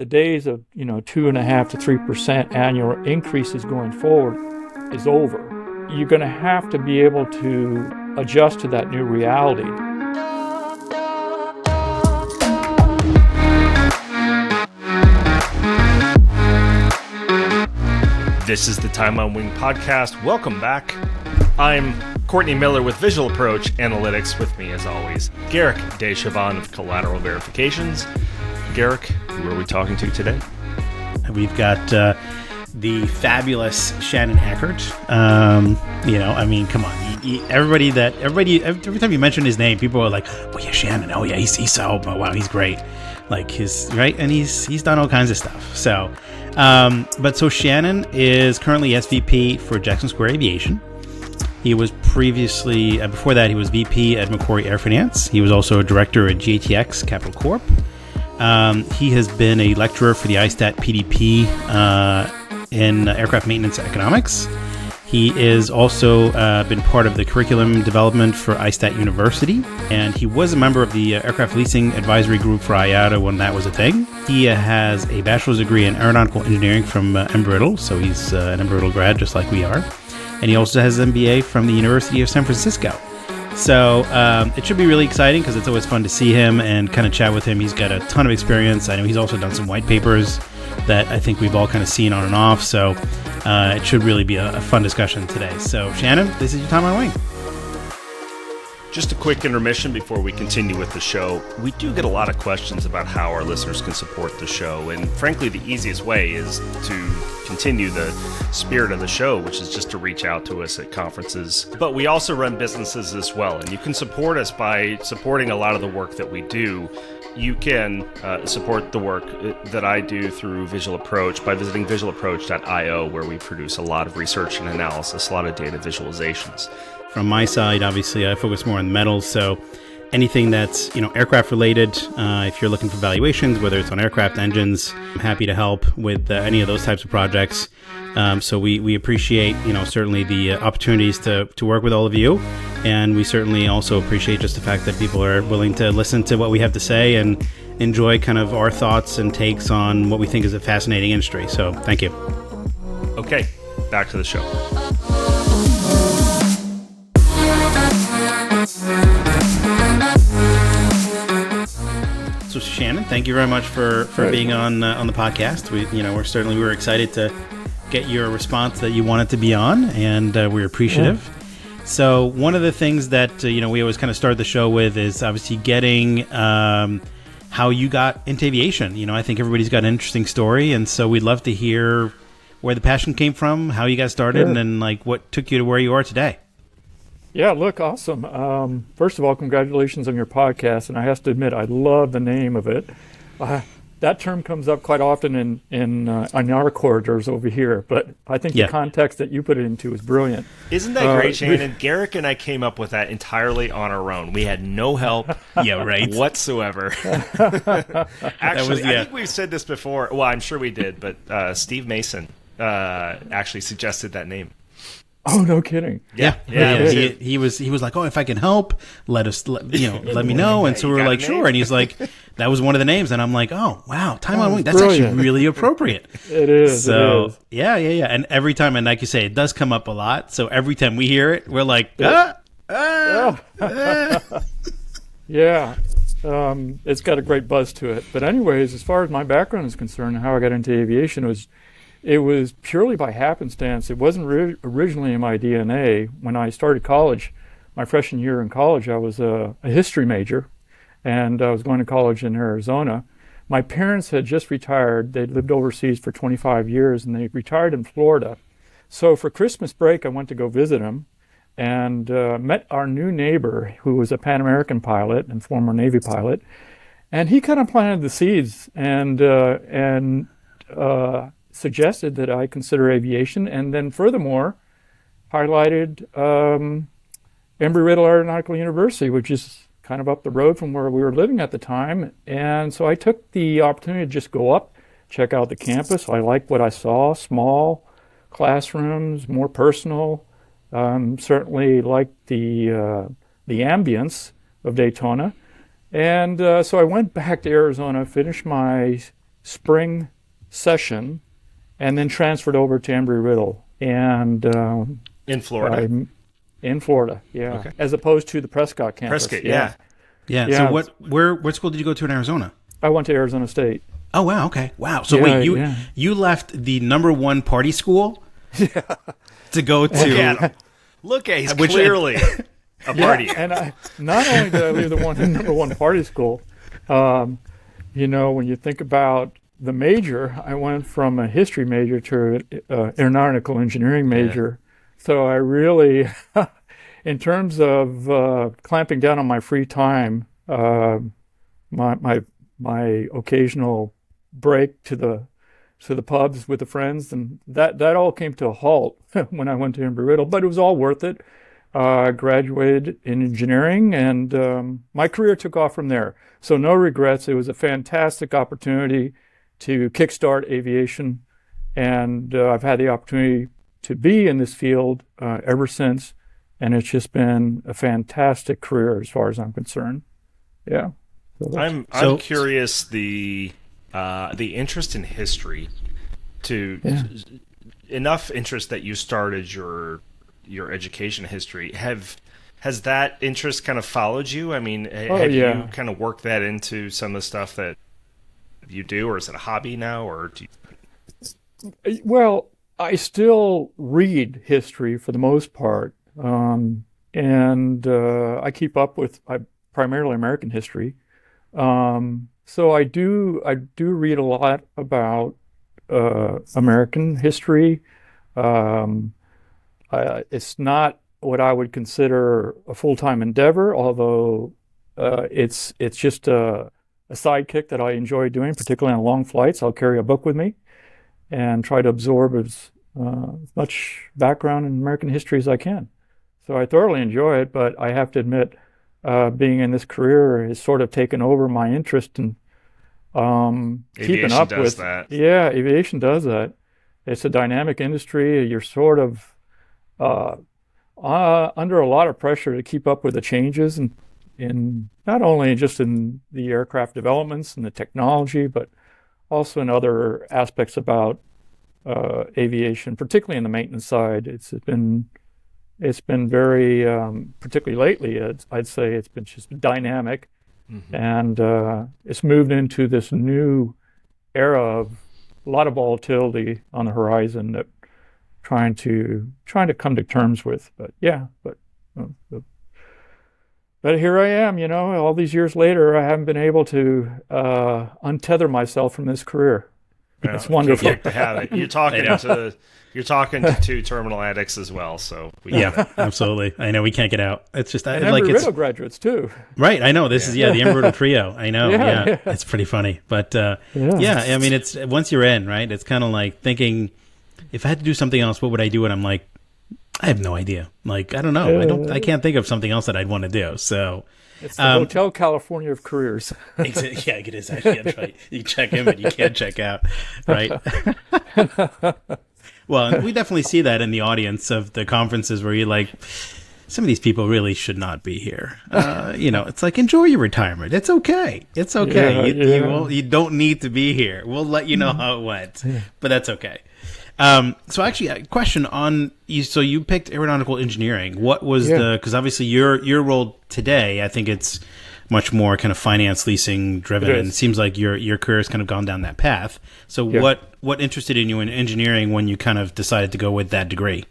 the days of 2.5 to 3% annual increases going forward is over. You're going to have to be able to adjust to that new reality. This is the Time on Wing podcast. Welcome back. I'm Courtney Miller with Visual Approach Analytics. With me, as always, Garrick Deschavon of Collateral Verifications. Garrick, who are we talking to today? We've got the fabulous Shannon Ackert. Come on. Every time you mention his name, people are like, "Oh yeah, Shannon. Oh yeah, he's so wow, he's great." Like his right, and he's done all kinds of stuff. So, so Shannon is currently SVP for Jackson Square Aviation. He was previously, before that, he was VP at Macquarie Air Finance. He was also a director at GATX Capital Corp. He has been a lecturer for the ISTAT PDP in aircraft maintenance economics. He is also been part of the curriculum development for ISTAT University, and he was a member of the aircraft leasing advisory group for IATA when that was a thing. He has a bachelor's degree in aeronautical engineering from Embry-Riddle, so he's an Embry-Riddle grad just like we are. And he also has an MBA from the University of San Francisco. So it should be really exciting because it's always fun to see him and kind of chat with him. He's got a ton of experience. I know he's also done some white papers that I think we've all kind of seen on and off. So it should really be a fun discussion today. So Shannon, this is your time on wing. Just a quick intermission before we continue with the show. We do get a lot of questions about how our listeners can support the show, and frankly, the easiest way is to continue the spirit of the show, which is just to reach out to us at conferences. But we also run businesses as well, and you can support us by supporting a lot of the work that we do. You can support the work that I do through Visual Approach by visiting visualapproach.io, where we produce a lot of research and analysis, a lot of data visualizations. From my side, obviously, I focus more on metals, so anything that's aircraft related. If you're looking for valuations, whether it's on aircraft engines, I'm happy to help with any of those types of projects. So we appreciate certainly the opportunities to work with all of you, and we certainly also appreciate just the fact that people are willing to listen to what we have to say and enjoy kind of our thoughts and takes on what we think is a fascinating industry. So thank you. Okay, back to the show. So Shannon, thank you very much for being on the podcast. We were excited to get your response that you wanted to be on, and we're appreciative. Yeah. So one of the things that we always kind of start the show with is obviously getting how you got into aviation. I think everybody's got an interesting story, and so we'd love to hear where the passion came from, how you got started, and then like what took you to where you are today. Yeah, look, awesome. First of all, congratulations on your podcast, and I have to admit, I love the name of it. That term comes up quite often in our corridors over here, but I think the context that you put it into is brilliant. Isn't that great, Shannon? Garrick and I came up with that entirely on our own. We had no help whatsoever. Actually, I think we've said this before. Well, I'm sure we did, but Steve Mason actually suggested that name. Oh, no kidding! Yeah. He was like, "Oh, if I can help, let me know." And so we were like, "Sure." And he's like, "That was one of the names." And I'm like, "Oh, wow, Time on Wing. That's brilliant. Actually really appropriate." It is. So it is. Yeah. And every time, and like you say, it does come up a lot. So every time we hear it, we're like, Yeah. It's got a great buzz to it. But anyways, as far as my background is concerned, and how I got into aviation it was purely by happenstance. It wasn't originally in my DNA. When I started college, my freshman year in college, I was a history major, and I was going to college in Arizona. My parents had just retired. They'd lived overseas for 25 years, and they retired in Florida. So for Christmas break, I went to go visit them, and met our new neighbor, who was a Pan American pilot and former Navy pilot. And he kind of planted the seeds and suggested that I consider aviation, and then furthermore highlighted Embry-Riddle Aeronautical University, which is kind of up the road from where we were living at the time. And so I took the opportunity to just go up, check out the campus. I liked what I saw: small classrooms, more personal. Certainly liked the ambience of Daytona. And so I went back to Arizona, finished my spring session, and then transferred over to Embry-Riddle. And in Florida? In Florida, yeah. Okay. As opposed to the Prescott campus. Prescott, yeah. Yeah. So what school did you go to in Arizona? I went to Arizona State. Oh, wow. Okay. Wow. So you left the number one party school to go to... Look at he's clearly a party. And not only did I leave the number one party school, you know, when you think about the major, I went from a history major to an aeronautical engineering major. Yeah. So I really, in terms of clamping down on my free time, my occasional break to the pubs with the friends, and that all came to a halt when I went to Embry-Riddle, but it was all worth it. Graduated in engineering, and my career took off from there. So no regrets. It was a fantastic opportunity to kickstart aviation, and I've had the opportunity to be in this field ever since, and it's just been a fantastic career as far as I'm concerned. Yeah. I'm curious the interest in history enough interest that you started your education history. Has that interest kind of followed you? I mean, have you kind of worked that into some of the stuff that you do, or is it a hobby now, or do you... Well, I still read history for the most part, and I keep up with primarily American history. So I do read a lot about American history. It's not what I would consider a full-time endeavor, although it's just a sidekick that I enjoy doing, particularly on long flights. I'll carry a book with me and try to absorb as much background in American history as I can. So I thoroughly enjoy it, but I have to admit, being in this career has sort of taken over my interest in keeping up with that. Yeah, aviation does that. It's a dynamic industry. You're sort of under a lot of pressure to keep up with the changes in not only just in the aircraft developments and the technology, but also in other aspects about aviation, particularly in the maintenance side. It's been very, particularly lately, I'd say it's been just dynamic, and it's moved into this new era of a lot of volatility on the horizon that trying to come to terms with. But here I am, you know, all these years later, I haven't been able to untether myself from this career. Yeah, it's wonderful to have it. You're talking to two terminal addicts as well, so absolutely. I know we can't get out. It's just and Embry-Riddle graduates too. Right, I know this is the Embry-Riddle trio. I know, it's pretty funny, but I mean, it's once you're in, right? It's kind of like thinking, if I had to do something else, what would I do? And I'm like, I have no idea. Like, I don't know. I can't think of something else that I'd want to do. So. It's the Hotel California of careers. Yeah, it is actually. That's right. You check in, but you can't check out, right? Well, we definitely see that in the audience of the conferences where you're like, some of these people really should not be here. You know, it's like, enjoy your retirement. It's okay. It's okay. You don't need to be here. We'll let you know how it went, but that's okay. So actually, a question on you. So you picked aeronautical engineering. What was because obviously your role today, I think it's much more kind of finance leasing driven, and it seems like your career has kind of gone down that path. So what interested in you in engineering when you kind of decided to go with that degree?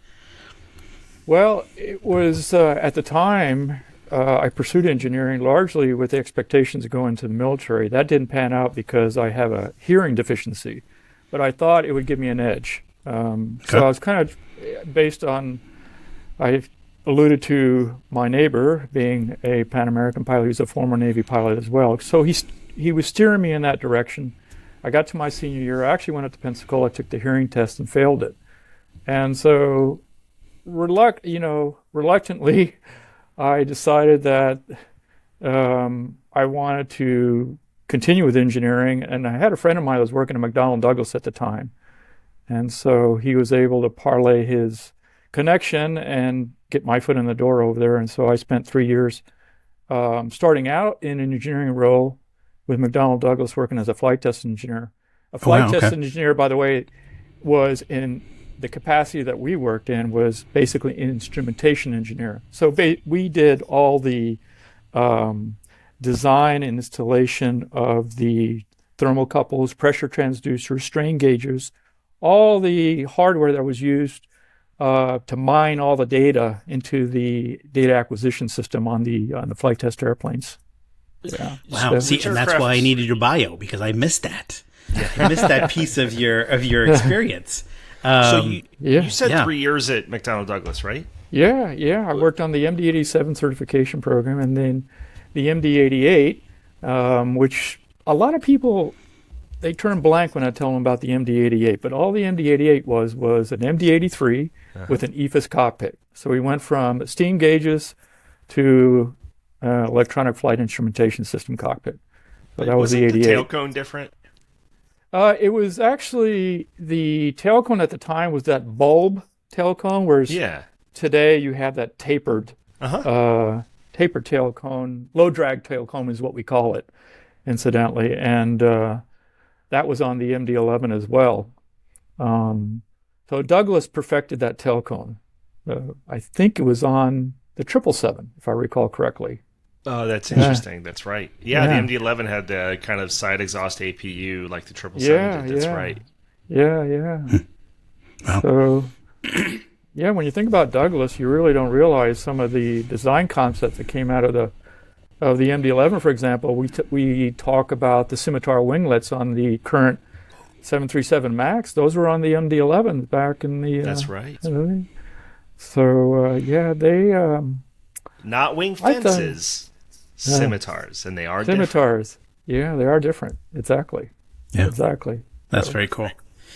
Well, it was at the time I pursued engineering largely with the expectations of going to the military. That didn't pan out because I have a hearing deficiency, but I thought it would give me an edge. So I was kind of based on, I alluded to my neighbor being a Pan American pilot. He's a former Navy pilot as well. So he was steering me in that direction. I got to my senior year. I actually went up to Pensacola, took the hearing test, and failed it. And so reluctantly, I decided that I wanted to continue with engineering. And I had a friend of mine that was working at McDonnell Douglas at the time. And so he was able to parlay his connection and get my foot in the door over there. And so I spent 3 years starting out in an engineering role with McDonnell Douglas working as a flight test engineer. A flight wow, test okay. engineer, by the way, was in the capacity that we worked in was basically instrumentation engineer. So we did all the design and installation of the thermocouples, pressure transducers, strain gauges, all the hardware that was used to mine all the data into the data acquisition system on the flight test airplanes. Yeah. Wow. So, See, and that's why I needed your bio, because I missed that. I missed that piece of your experience. So you yeah. said Yeah. 3 years at McDonnell Douglas, right? yeah. I worked on the MD-87 certification program, and then the MD-88, which a lot of people, they turn blank when I tell them about the MD-88, but all the MD-88 was an MD-83 with an EFIS cockpit. So we went from steam gauges to electronic flight instrumentation system cockpit. So that was the Wasn't 88. the tail cone different? It was actually, the tail cone at the time was that bulb tail cone, whereas Yeah. today you have that tapered tail cone. Low drag tail cone is what we call it, incidentally, and that was on the MD-11 as well. So Douglas perfected that tail cone. I think it was on the 777, if I recall correctly. Oh, that's interesting. That's right. Yeah, Yeah. the MD-11 had the kind of side exhaust APU like the 777 did. That's right. Yeah. Wow. So, yeah, when you think about Douglas, you really don't realize some of the design concepts that came out of the MD-11. For example, we talk about the scimitar winglets on the current 737 MAX. Those were on the MD-11 back in the. That's right. So they Not wing fences, scimitars, and they are scimitars. Yeah, they are different. Exactly. Yeah. Exactly. That's very cool.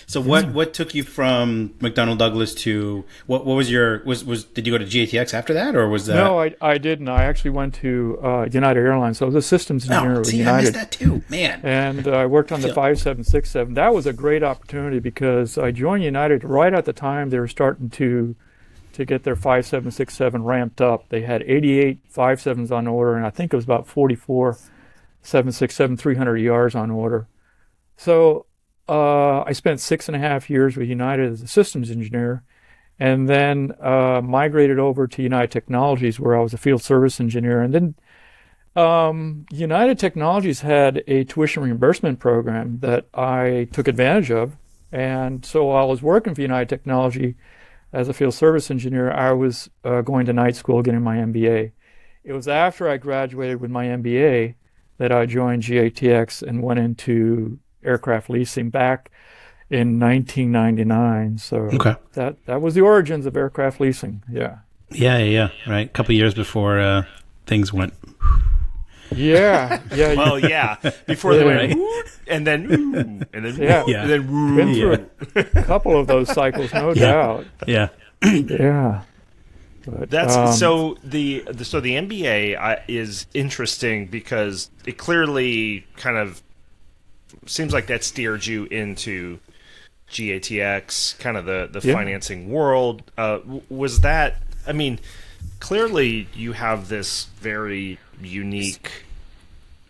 So what took you from McDonnell Douglas to what was your did you go to GATX after that, or was that? No, I didn't. I actually went to United Airlines. So I was a systems engineer with see, United. I missed that too, man. And I worked on the 5767. That was a great opportunity because I joined United right at the time they were starting to get their 5767 ramped up. They had 88 57s on order, and I think it was about 44 767 300 ERs on order. So I spent 6.5 years with United as a systems engineer, and then migrated over to United Technologies, where I was a field service engineer. And then United Technologies had a tuition reimbursement program that I took advantage of. And so while I was working for United Technology as a field service engineer, I was going to night school getting my MBA. It was after I graduated with my MBA that I joined GATX and went into aircraft leasing back in 1999. So Okay. that was the origins of aircraft leasing. Yeah. Yeah. Right. A couple years before things went. Yeah. Well, yeah. Before they Right. went, "Woo," and then, "Ooh," and then, Yeah. "Woo," and then, "Woo." Been through a couple of those cycles, no doubt. Yeah. Yeah. But, That's so the MBA is interesting because it clearly kind of seems like that steered you into GATX, kind of the financing world. Was that? I mean, clearly you have this very unique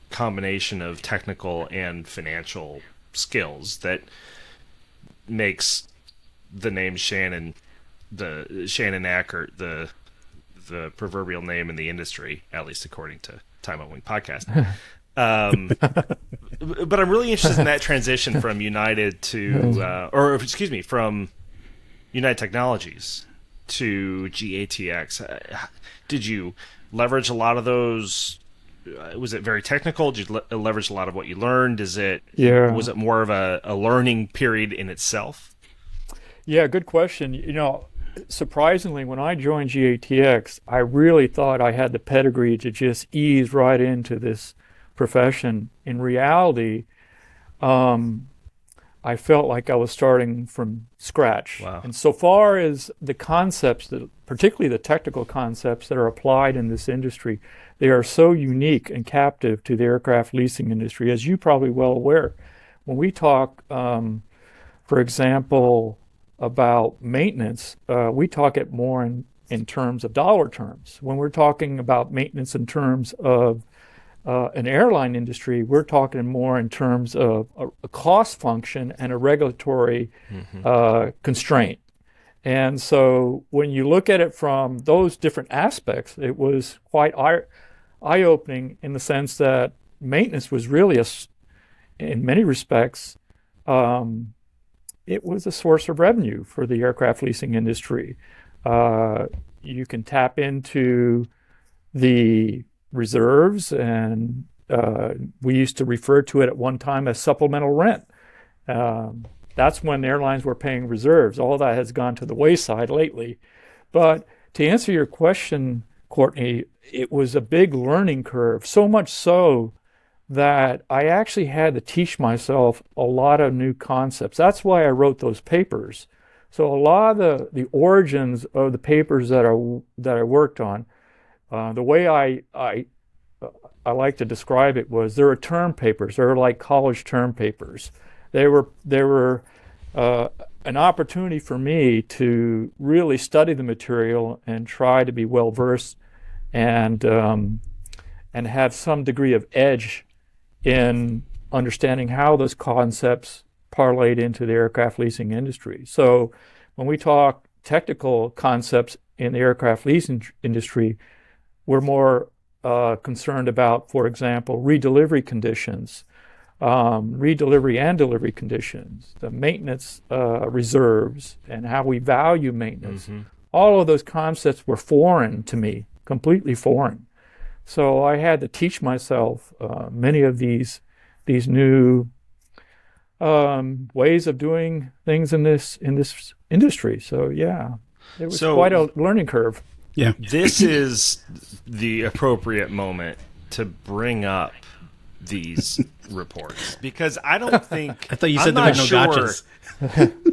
combination of technical and financial skills that makes the name Shannon Ackert, the proverbial name in the industry, at least according to Time on Wing podcast. But I'm really interested in that transition from United to, from United Technologies to GATX. Did you leverage a lot of those? Was it very technical? Did you leverage a lot of what you learned? Was it more of a learning period in itself? Yeah, good question. Surprisingly, when I joined GATX, I really thought I had the pedigree to just ease right into this profession. In reality, I felt like I was starting from scratch. Wow. And so far as the concepts, particularly the technical concepts that are applied in this industry, they are so unique and captive to the aircraft leasing industry, as you probably well aware. When we talk, for example, about maintenance, we talk it more in terms of dollar terms. When we're talking about maintenance in terms of an airline industry, we're talking more in terms of a cost function and a regulatory constraint. And so when you look at it from those different aspects, it was quite eye-opening in the sense that maintenance was really, in many respects, it was a source of revenue for the aircraft leasing industry. You can tap into the reserves, and we used to refer to it at one time as supplemental rent. That's when airlines were paying reserves. All that has gone to the wayside lately. But to answer your question, Courtney, it was a big learning curve, so much so that I actually had to teach myself a lot of new concepts. That's why I wrote those papers. So a lot of the origins of the papers that I worked on, the way I like to describe it was they were term papers. They were like college term papers. They were an opportunity for me to really study the material and try to be well versed and have some degree of edge in understanding how those concepts parlayed into the aircraft leasing industry. So when we talk technical concepts in the aircraft leasing industry, we're more concerned about, for example, redelivery conditions, redelivery and delivery conditions, the maintenance reserves, and how we value maintenance. All of those concepts were foreign to me, completely foreign. So I had to teach myself many of these new ways of doing things in this industry. So yeah, it was quite a learning curve. Yeah, this is the appropriate moment to bring up these reports, because I don't think I thought you said there were no gotchas.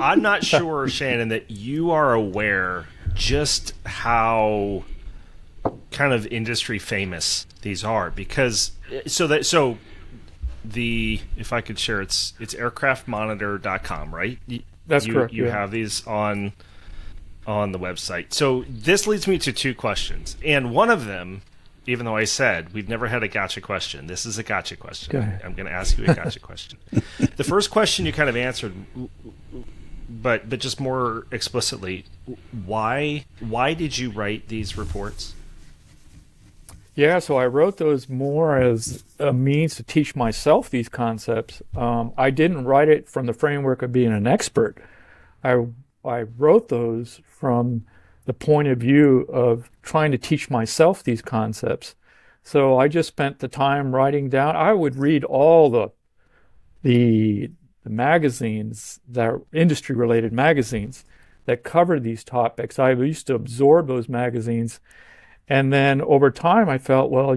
I'm not sure, Shannon, that you are aware just how kind of industry famous these are, because if I could share, it's aircraftmonitor.com, right? That's correct. You have these on the website. So this leads me to two questions, and one of them, even though I said we've never had a gotcha question, this is a gotcha question. I'm going to ask you a gotcha question. The first question you kind of answered, but just more explicitly, why did you write these reports? Yeah, so I wrote those more as a means to teach myself these concepts. I didn't write it from the framework of being an expert. I wrote those from the point of view of trying to teach myself these concepts. So I just spent the time writing down. I would read all the magazines, that industry-related magazines that covered these topics. I used to absorb those magazines. And then over time, I felt, well,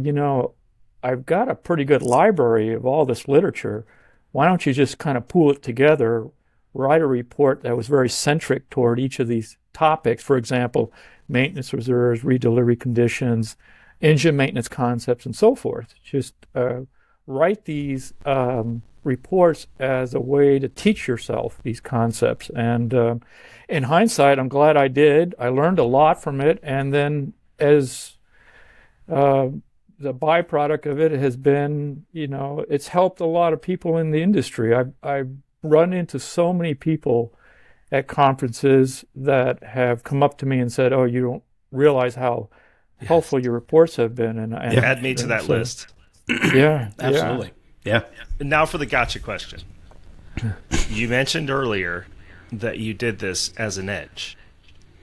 I've got a pretty good library of all this literature. Why don't you just kind of pool it together, write a report that was very centric toward each of these topics? For example, maintenance reserves, redelivery conditions, engine maintenance concepts, and so forth. Just write these reports as a way to teach yourself these concepts. And in hindsight, I'm glad I did. I learned a lot from it. And then as the byproduct of it has been, it's helped a lot of people in the industry. I've run into so many people at conferences that have come up to me and said, "Oh, you don't realize how helpful your reports have been." And add me to that list. Yeah, absolutely. Yeah. And now for the gotcha question. You mentioned earlier that you did this as an edge.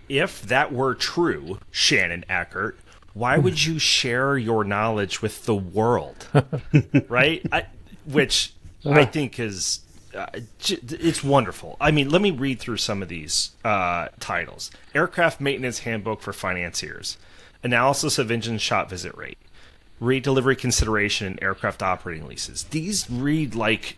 If that were true, Shannon Ackert, why would you share your knowledge with the world? Right? Which I think is it's wonderful. I mean, let me read through some of these titles. Aircraft Maintenance Handbook for Financiers. Analysis of Engine Shop Visit Rate. Redelivery Consideration in Aircraft Operating Leases. These read like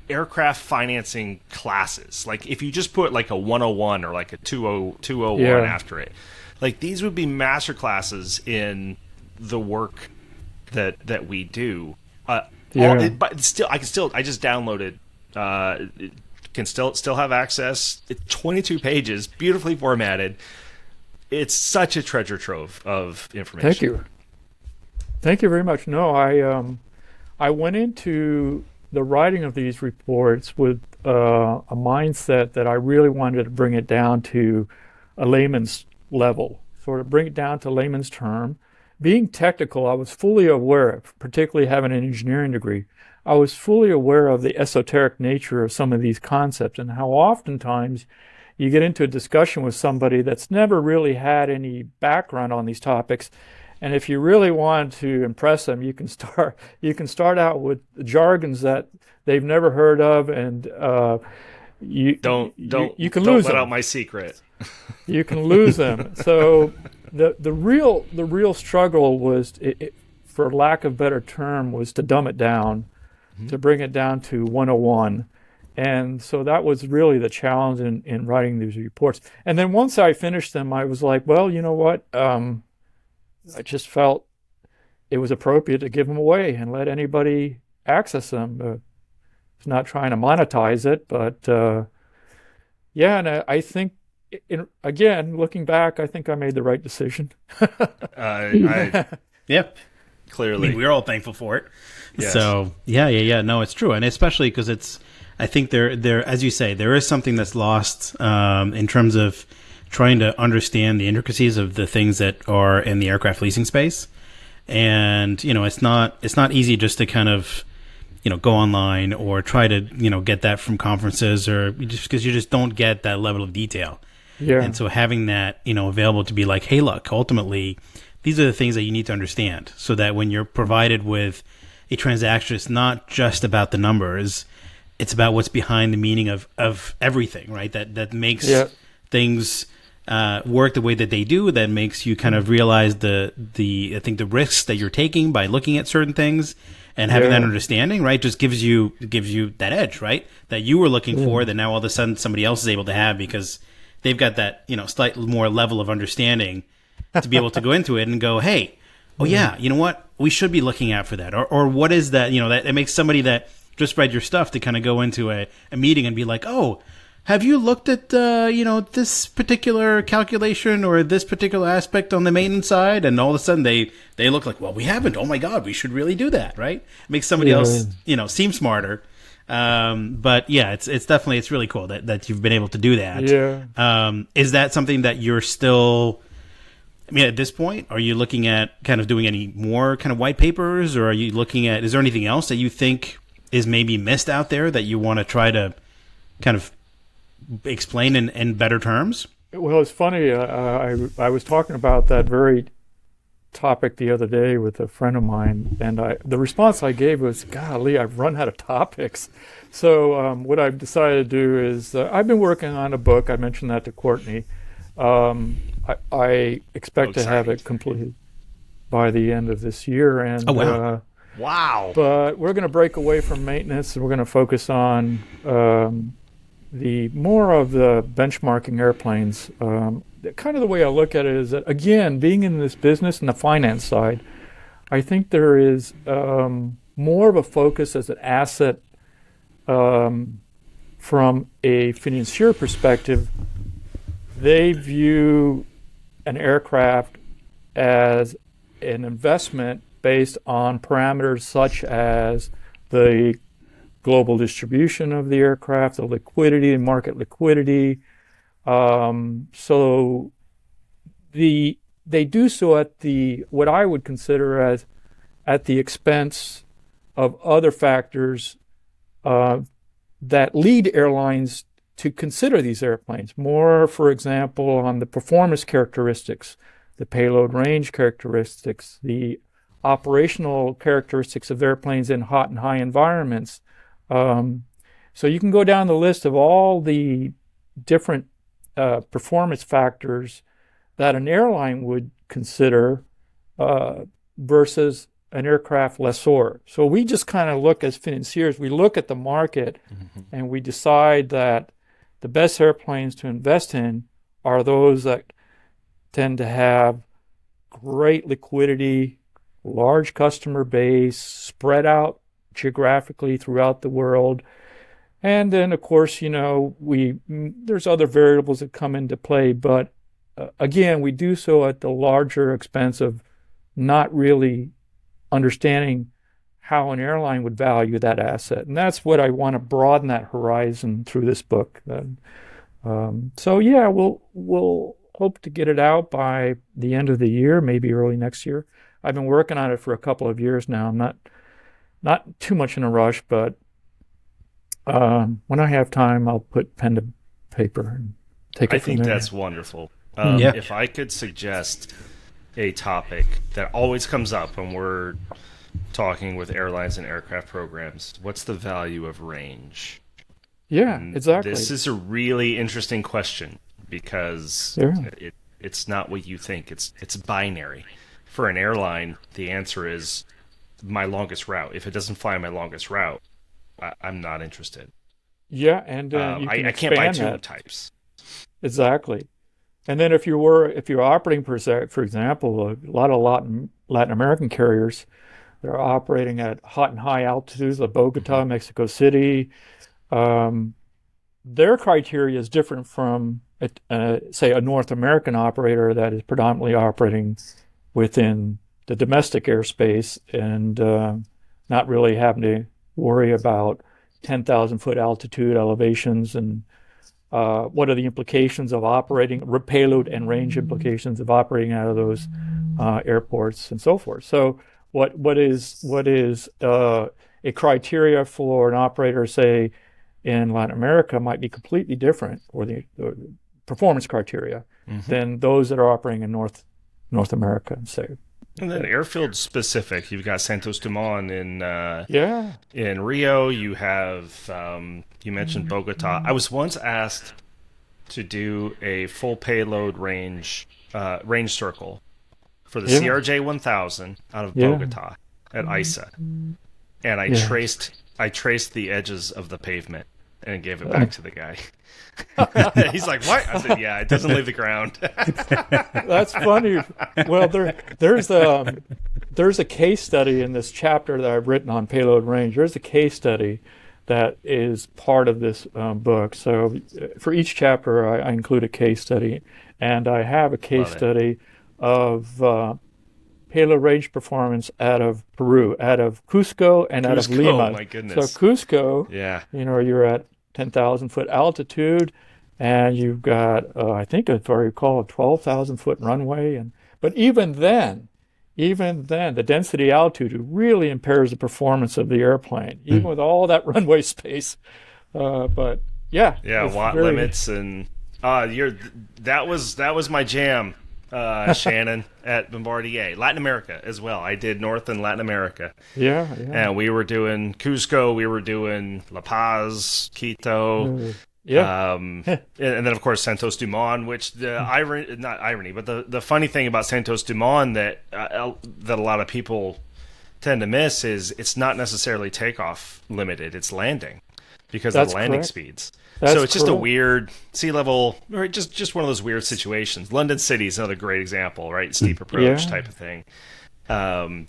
aircraft financing classes. Like if you just put like a 101 or like a 201 after it, like these would be master classes in the work that we do. But still, I just downloaded. Can still have access. It's 22 pages, beautifully formatted. It's such a treasure trove of information. Thank you. Thank you very much. No, I went into the writing of these reports with a mindset that I really wanted to bring it down to a layman's level, sort of bring it down to layman's term. Being technical, I was fully aware, particularly having an engineering degree, I was fully aware of the esoteric nature of some of these concepts and how oftentimes you get into a discussion with somebody that's never really had any background on these topics. And if you really want to impress them, you can start out with jargons that they've never heard of, and you can lose let them. out my secret. You can lose them. So the real struggle was, for lack of a better term, was to dumb it down, to bring it down to 101. And so that was really the challenge in writing these reports. And then once I finished them, I was like, well, you know what? I just felt it was appropriate to give them away and let anybody access them. It's not trying to monetize it, but yeah, and I think, again, looking back, I think I made the right decision. Yep. Clearly. I mean, we're all thankful for it. Yes. So yeah. No, it's true. And especially because I think there, as you say, there is something that's lost in terms of trying to understand the intricacies of the things that are in the aircraft leasing space. And, it's not easy just to kind of, go online or try to, get that from conferences, or just because you just don't get that level of detail. Yeah. And so having that, available to be like, hey, look, ultimately, these are the things that you need to understand, so that when you're provided with a transaction, it's not just about the numbers. It's about what's behind the meaning of everything, right? That makes things work the way that they do, that makes you kind of realize the risks that you're taking by looking at certain things, and having that understanding, right, just gives you that edge, right, that you were looking for, that now all of a sudden somebody else is able to have, because they've got that, slightly more level of understanding to be able to go into it and go, hey, oh yeah, you know what, we should be looking out for that, or what is that, that it makes somebody that just read your stuff to kind of go into a meeting and be like, oh, have you looked at, this particular calculation or this particular aspect on the maintenance side? And all of a sudden they look like, well, we haven't. Oh my God, we should really do that, right? It makes somebody else, seem smarter. But yeah, it's definitely, it's really cool that you've been able to do that. Yeah. Is that something that you're still, at this point, are you looking at kind of doing any more kind of white papers, or are you looking at, is there anything else that you think is maybe missed out there that you want to try to kind of explain in better terms? Well, it's funny. I was talking about that very topic the other day with a friend of mine, and the response I gave was, golly, I've run out of topics. So what I've decided to do is, I've been working on a book. I mentioned that to Courtney. I expect to have it completed by the end of this year. And oh, wow. Wow. But we're going to break away from maintenance, and we're going to focus on the more of the benchmarking airplanes. Kind of the way I look at it is that, again, being in this business and the finance side, I think there is more of a focus as an asset from a financier perspective. They view an aircraft as an investment based on parameters such as the global distribution of the aircraft, the liquidity and market liquidity. So they do so at what I would consider as at the expense of other factors that lead airlines to consider these airplanes more, for example, on the performance characteristics, the payload range characteristics, the operational characteristics of airplanes in hot and high environments. So you can go down the list of all the different performance factors that an airline would consider versus an aircraft lessor. So we just kind of look as financiers, we look at the market and we decide that the best airplanes to invest in are those that tend to have great liquidity, large customer base, spread out geographically throughout the world. And then, of course, there's other variables that come into play, but again, we do so at the larger expense of not really understanding how an airline would value that asset. And that's what I want to broaden that horizon through this book. So yeah, we'll hope to get it out by the end of the year, maybe early next year. I've been working on it for a couple of years now. I'm not too much in a rush, but when I have time, I'll put pen to paper and take it from there. That's wonderful. Yeah. If I could suggest a topic that always comes up when we're talking with airlines and aircraft programs, what's the value of range? Yeah, And exactly. This is a really interesting question because it's not what you think. It's binary. For an airline, the answer is my longest route. If it doesn't fly my longest route, I'm not interested. Yeah, and you can I can't buy expand tube that. types. Exactly. And then if you're operating, for example, a lot of Latin American carriers, they're operating at hot and high altitudes, like Bogota, Mexico City. Their criteria is different from, say, a North American operator that is predominantly operating within the domestic airspace and not really having to worry about 10,000 foot altitude elevations and what are the implications of operating, payload and range implications of operating out of those airports and so forth. So what is a criteria for an operator, say, in Latin America might be completely different, or the performance criteria, than those that are operating in North America, say. And then airfield specific, you've got Santos Dumont in Rio. You have you mentioned Bogota. I was once asked to do a full payload range circle for the CRJ 1000 out of Bogota at ISA, and I traced the edges of the pavement and gave it back to the guy. He's like, "What?" I said, "Yeah, it doesn't leave the ground." That's funny. Well, there's a case study in this chapter that I've written on payload range. There's a case study that is part of this book. So for each chapter, I include a case study, and I have a case study of payload range performance out of Peru, out of Cusco, and out of Lima. My goodness. So Cusco, you're at 10,000 foot altitude, and you've got, I think, if I recall, a 12,000 foot runway. But even then, the density altitude really impairs the performance of the airplane, even with all that runway space. Watt limits and that was my jam, Shannon, at Bombardier. Latin America as well. I did North and Latin America. Yeah. And we were doing Cusco, we were doing La Paz, Quito. And then of course Santos Dumont, which the funny thing about Santos Dumont that a lot of people tend to miss is it's not necessarily takeoff limited, it's landing because of the landing speeds. So it's just a weird sea level, or just one of those weird situations. London City is another great example, right? Steep approach type of thing.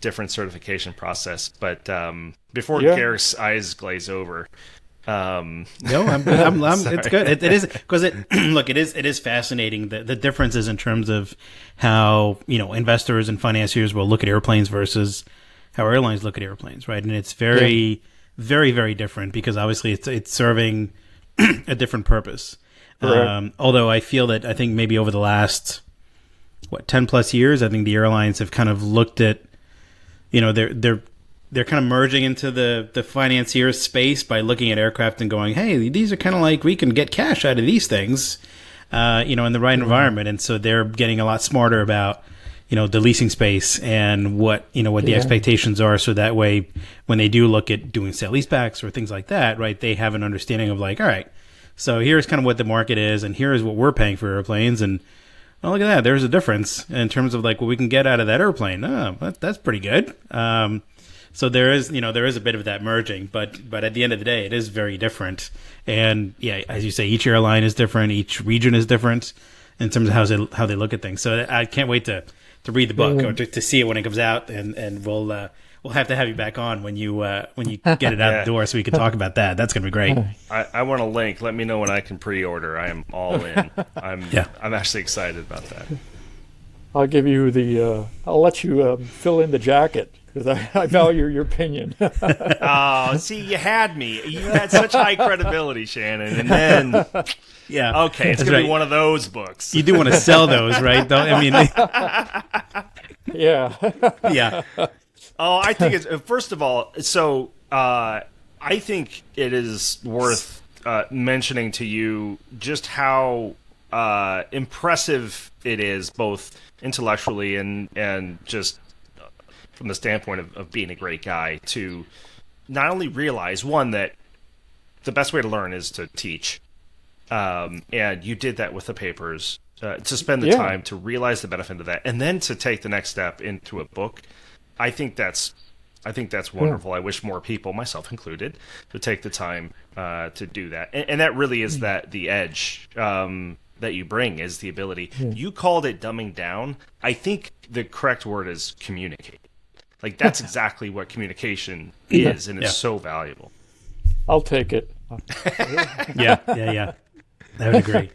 Different certification process. But before Garrick's eyes glaze over, no, I'm it's good. It is because it is fascinating the differences in terms of how investors and financiers will look at airplanes versus how airlines look at airplanes, right? And it's very, very, very different because obviously it's serving a different purpose. Although I think maybe over the last 10 plus years, I think the airlines have kind of looked at they're kind of merging into the financier space by looking at aircraft and going, hey, these are kind of like we can get cash out of these things, in the right environment. And so they're getting a lot smarter about, the leasing space and what the expectations are. So that way, when they do look at doing sale leasebacks or things like that, right, they have an understanding of like, all right, so here's kind of what the market is and here's what we're paying for airplanes. And oh, look at that. There's a difference in terms of like what we can get out of that airplane. Oh, that's pretty good. So there is a bit of that merging, but at the end of the day, it is very different. And yeah, as you say, each airline is different, each region is different in terms of how they look at things. So I can't wait to read the book or to see it when it comes out, and we'll have to have you back on when you get it out the door so we can talk about that. That's gonna be great. I want a link. Let me know when I can pre-order. I am all in. I'm actually excited about that. I'll give you I'll let you fill in the jacket because I value your opinion. Oh, see, you had me. You had such high credibility, Shannon, and then Yeah. okay, it's That's gonna right. be one of those books. You do want to sell those, right? Don't, I mean, Yeah. yeah. Oh, I think it's first of all. So I think it is worth mentioning to you just how impressive it is, both intellectually and just from the standpoint of being a great guy, to not only realize one that the best way to learn is to teach, and you did that with the papers. To spend the time to realize the benefit of that, and then to take the next step into a book. I think that's wonderful. I wish more people, myself included, would take the time to do that. And that really is the edge that you bring, is the ability. You called it dumbing down. I think the correct word is communicate. Like, that's exactly what communication is, and it's so valuable. I'll take it. Yeah. I would agree.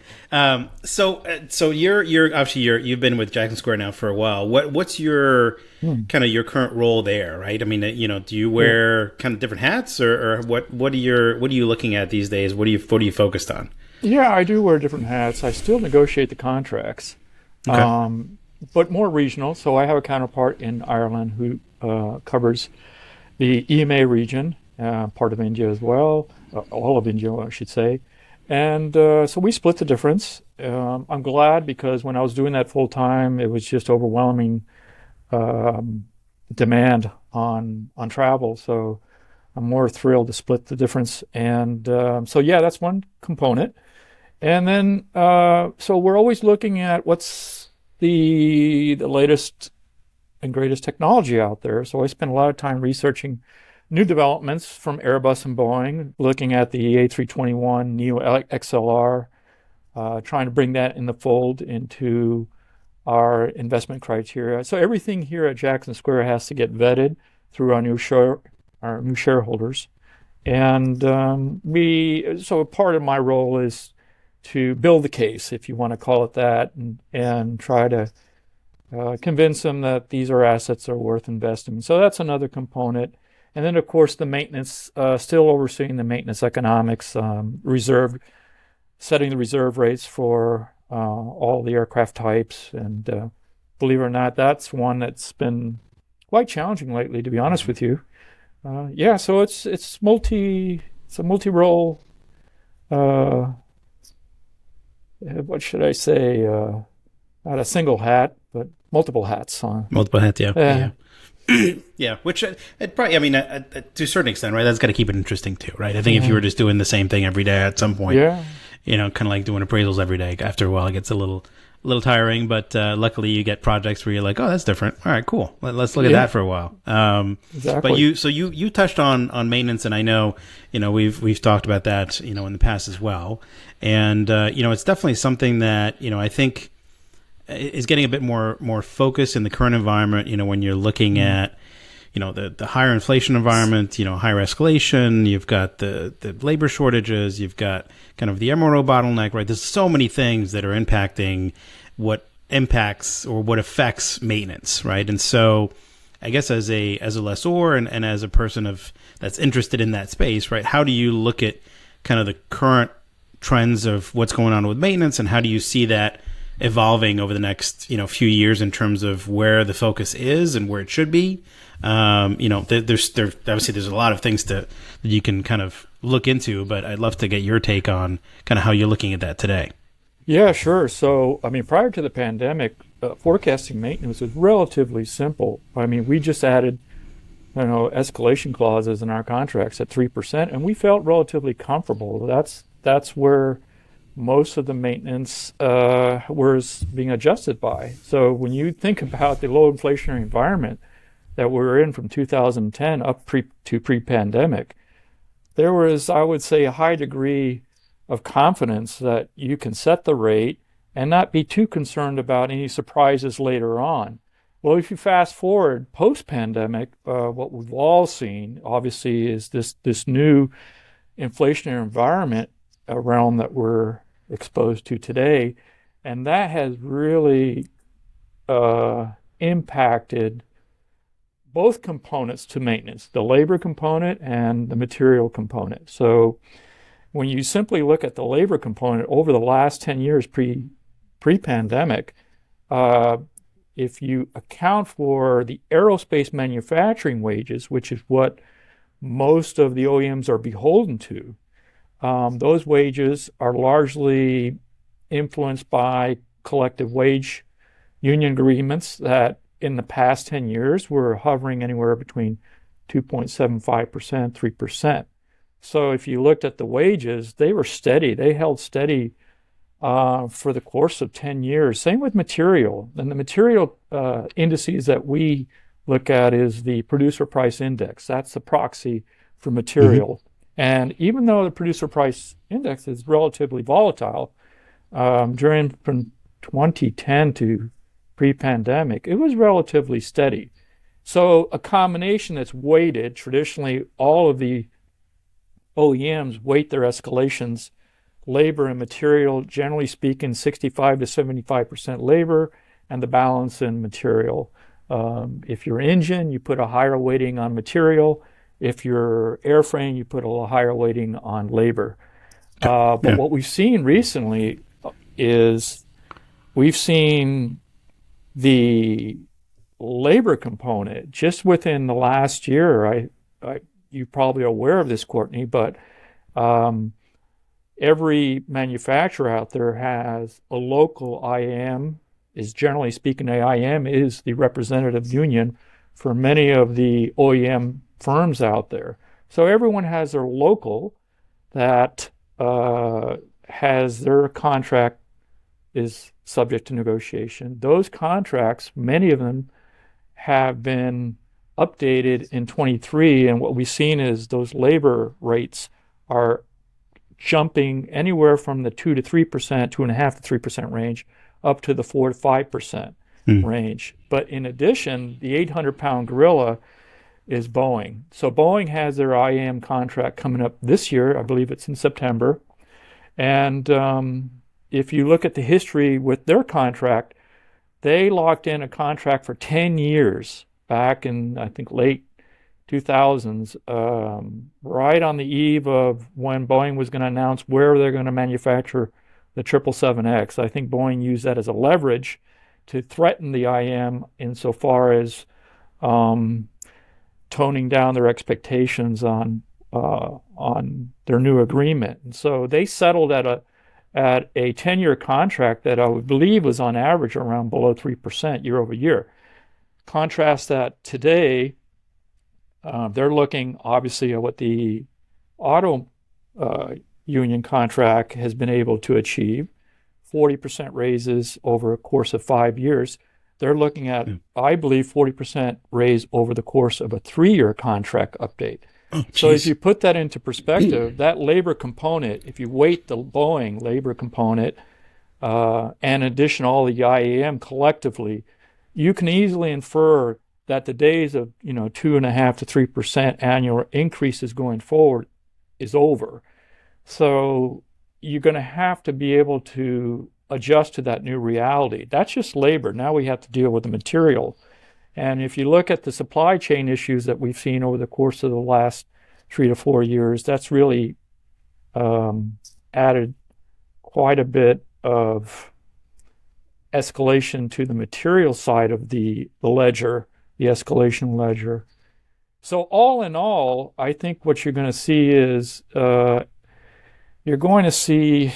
So you're obviously you've been with Jackson Square now for a while. What's your kind of your current role there, right? I mean, do you wear kind of different hats, or what are you looking at these days? What are you focused on? Yeah, I do wear different hats. I still negotiate the contracts, but more regional. So I have a counterpart in Ireland who covers the EMA region, part of India as well, all of India, I should say. And so we split the difference. I'm glad, because when I was doing that full time, it was just overwhelming demand on travel. So I'm more thrilled to split the difference. And so yeah, that's one component. And then so we're always looking at what's the latest and greatest technology out there. So I spend a lot of time researching new developments from Airbus and Boeing, looking at the A321 Neo XLR, trying to bring that in the fold into our investment criteria. So everything here at Jackson Square has to get vetted through our new shareholders. And so part of my role is to build the case, if you want to call it that, and try to convince them that these are assets that are worth investing. So that's another component. And then, of course, the maintenance, still overseeing the maintenance economics, setting the reserve rates for all the aircraft types. And believe it or not, that's one that's been quite challenging lately, to be honest with you. So it's a multi-role, what should I say, not a single hat, but multiple hats on. Multiple hats, yeah. Yeah, which it probably, I mean, to a certain extent, right? That's got to keep it interesting too, right? I think if you were just doing the same thing every day, at some point, kind of like doing appraisals every day, after a while it gets a little tiring. But luckily, you get projects where you're like, oh, that's different. All right, cool. Let's look at that for a while. Exactly. But you touched on maintenance, and I know we've talked about that in the past as well, and it's definitely something that I think is getting a bit more focused in the current environment, when you're looking at, the higher inflation environment, higher escalation, you've got the labor shortages, you've got kind of the MRO bottleneck, right? There's so many things that are impacting what impacts or what affects maintenance, right? And so I guess as a lessor and as a person that's interested in that space, right? How do you look at kind of the current trends of what's going on with maintenance, and how do you see that evolving over the next few years in terms of where the focus is and where it should be? There's obviously there's a lot of things that you can kind of look into, but I'd love to get your take on kind of how you're looking at that today. Yeah, sure. So I mean, prior to the pandemic, forecasting maintenance was relatively simple. I mean, we just added escalation clauses in our contracts at 3%, and we felt relatively comfortable. That's where most of the maintenance was being adjusted by. So when you think about the low inflationary environment that we were in from 2010 up to pre-pandemic, there was, I would say, a high degree of confidence that you can set the rate and not be too concerned about any surprises later on. Well, if you fast forward post-pandemic, what we've all seen, obviously, is this new inflationary environment realm that we're exposed to today, and that has really impacted both components to maintenance, the labor component and the material component. So when you simply look at the labor component over the last 10 years pre-pandemic, if you account for the aerospace manufacturing wages, which is what most of the OEMs are beholden to, those wages are largely influenced by collective wage union agreements that in the past 10 years were hovering anywhere between 2.75%, 3%. So if you looked at the wages, they were steady. They held steady for the course of 10 years. Same with material. And the material indices that we look at is the producer price index. That's the proxy for material. Mm-hmm. And even though the producer price index is relatively volatile, during from 2010 to pre-pandemic, it was relatively steady. So a combination that's weighted, traditionally all of the OEMs weight their escalations, labor and material, generally speaking, 65 to 75% labor and the balance in material. If you're engine, you put a higher weighting on material. If you're airframe, you put a higher weighting on labor. But what we've seen recently is we've seen the labor component just within the last year. You're probably aware of this, Courtney, but every manufacturer out there has a local IAM. Is generally speaking, the IAM is the representative union for many of the OEM firms out there. So everyone has their local that has their contract is subject to negotiation. Those contracts, many of them have been updated in 23, and what we've seen is those labor rates are jumping anywhere from the 2 to 3%, 2.5 to 3% range, up to the 4 to 5% range. But in addition, the 800-pound gorilla is Boeing. So Boeing has their IAM contract coming up this year. I believe it's in September. And if you look at the history with their contract, they locked in a contract for 10 years back in, I think, late 2000s, right on the eve of when Boeing was going to announce where they're going to manufacture the 777X. I think Boeing used that as a leverage to threaten the IM insofar as toning down their expectations on their new agreement. And so they settled at a 10-year contract that I would believe was on average around below 3% year over year. Contrast that today, they're looking obviously at what the auto union contract has been able to achieve, 40% raises over a course of 5 years. They're looking at, I believe, 40% raise over the course of a 3-year contract update. Oh, so if you put that into perspective, that labor component, if you weight the Boeing labor component and in addition all the IAM collectively, you can easily infer that the days of 2.5 to 3% annual increases going forward is over. So you're going to have to be able to adjust to that new reality. That's just labor. Now we have to deal with the material. And if you look at the supply chain issues that we've seen over the course of the last 3 to 4 years, that's really added quite a bit of escalation to the material side of the ledger, the escalation ledger. So all in all, I think what you're going to see is you're going to see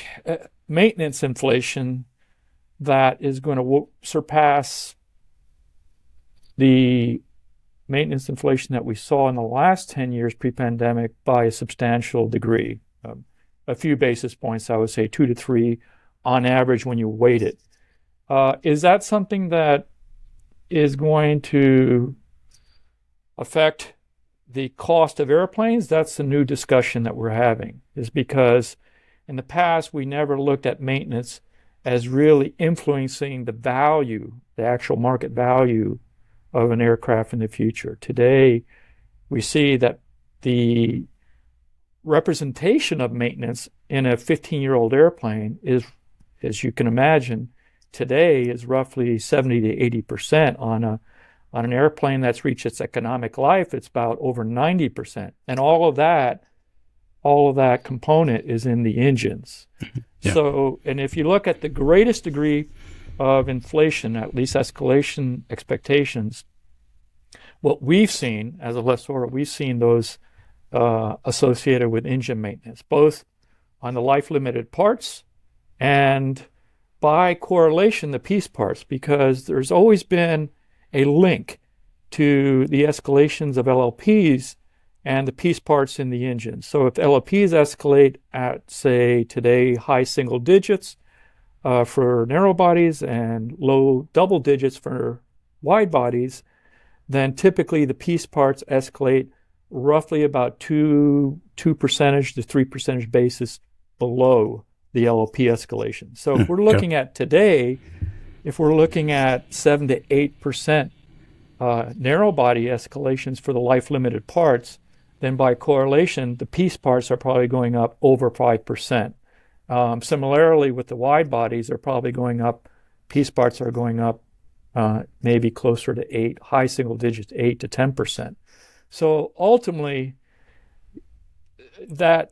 maintenance inflation that is going to surpass the maintenance inflation that we saw in the last 10 years pre-pandemic by a substantial degree. A few basis points, I would say 2 to 3 on average when you weight it. Is that something that is going to affect the cost of airplanes? That's the new discussion that we're having, is because in the past we never looked at maintenance as really influencing the value, the actual market value of an aircraft in the future. Today, we see that the representation of maintenance in a 15-year-old airplane is, as you can imagine, today is roughly 70 to 80%. On an airplane that's reached its economic life, it's about over 90%. And all of that component is in the engines. Yeah. So, and if you look at the greatest degree of inflation, at least escalation expectations, what we've seen as a lessor, we've seen those associated with engine maintenance, both on the life-limited parts and by correlation the piece parts, because there's always been a link to the escalations of LLPs and the piece parts in the engine. So if LLPs escalate at, say, today, high single digits for narrow bodies and low double digits for wide bodies, then typically the piece parts escalate roughly about 2% to 3% basis below the LLP escalation. So if we're looking at today, if we're looking at 7 to 8% narrow body escalations for the life limited parts, then by correlation, the piece parts are probably going up over 5%. Similarly, with the wide bodies, they're probably going up, piece parts are going up maybe closer to 8, high single digits, 8 to 10%. So ultimately, that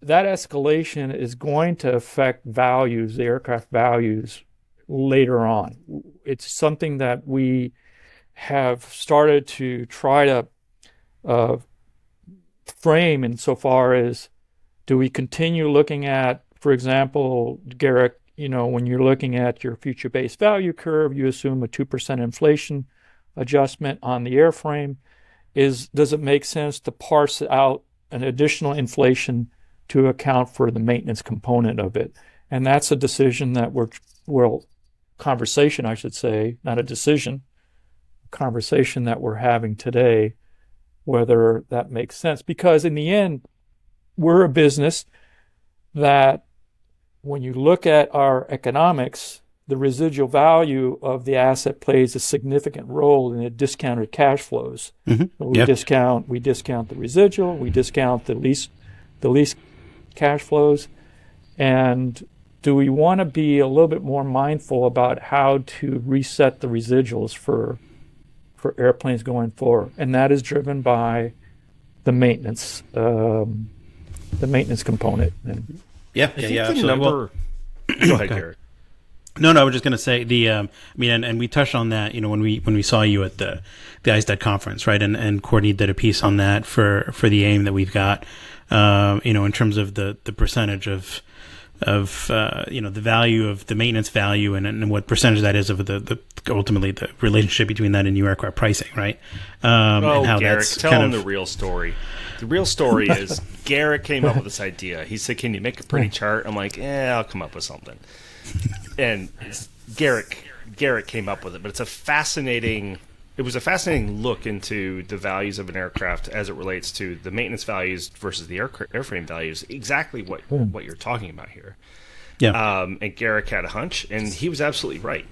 escalation is going to affect values, the aircraft values, later on. It's something that we have started to try to frame insofar as, do we continue looking at, for example, Garrick, when you're looking at your future base value curve, you assume a 2% inflation adjustment on the airframe. Does it make sense to parse out an additional inflation to account for the maintenance component of it? And that's a decision that conversation, I should say, not a decision, conversation that we're having today, whether that makes sense. Because in the end, we're a business that when you look at our economics, the residual value of the asset plays a significant role in the discounted cash flows. Mm-hmm. We discount the residual, we discount the lease cash flows, and do we want to be a little bit more mindful about how to reset the residuals for airplanes going forward? And that is driven by the maintenance component. And yeah, Go ahead, Gary. No, I was just going to say and we touched on that, when we saw you at the ISDET conference, right? And Courtney did a piece on that for the AIM that we've got, in terms of the percentage of the value of the maintenance value and what percentage that is of the ultimately the relationship between that and new aircraft pricing, right? And how Garrick, that's tell him the real story. The real story is Garrick came up with this idea. He said, "Can you make a pretty chart?" I'm like, I'll come up with something. And Garrick came up with it, but it was a fascinating look into the values of an aircraft as it relates to the maintenance values versus the airframe values. Exactly what you're talking about here. Yeah. And Garrick had a hunch, and he was absolutely right.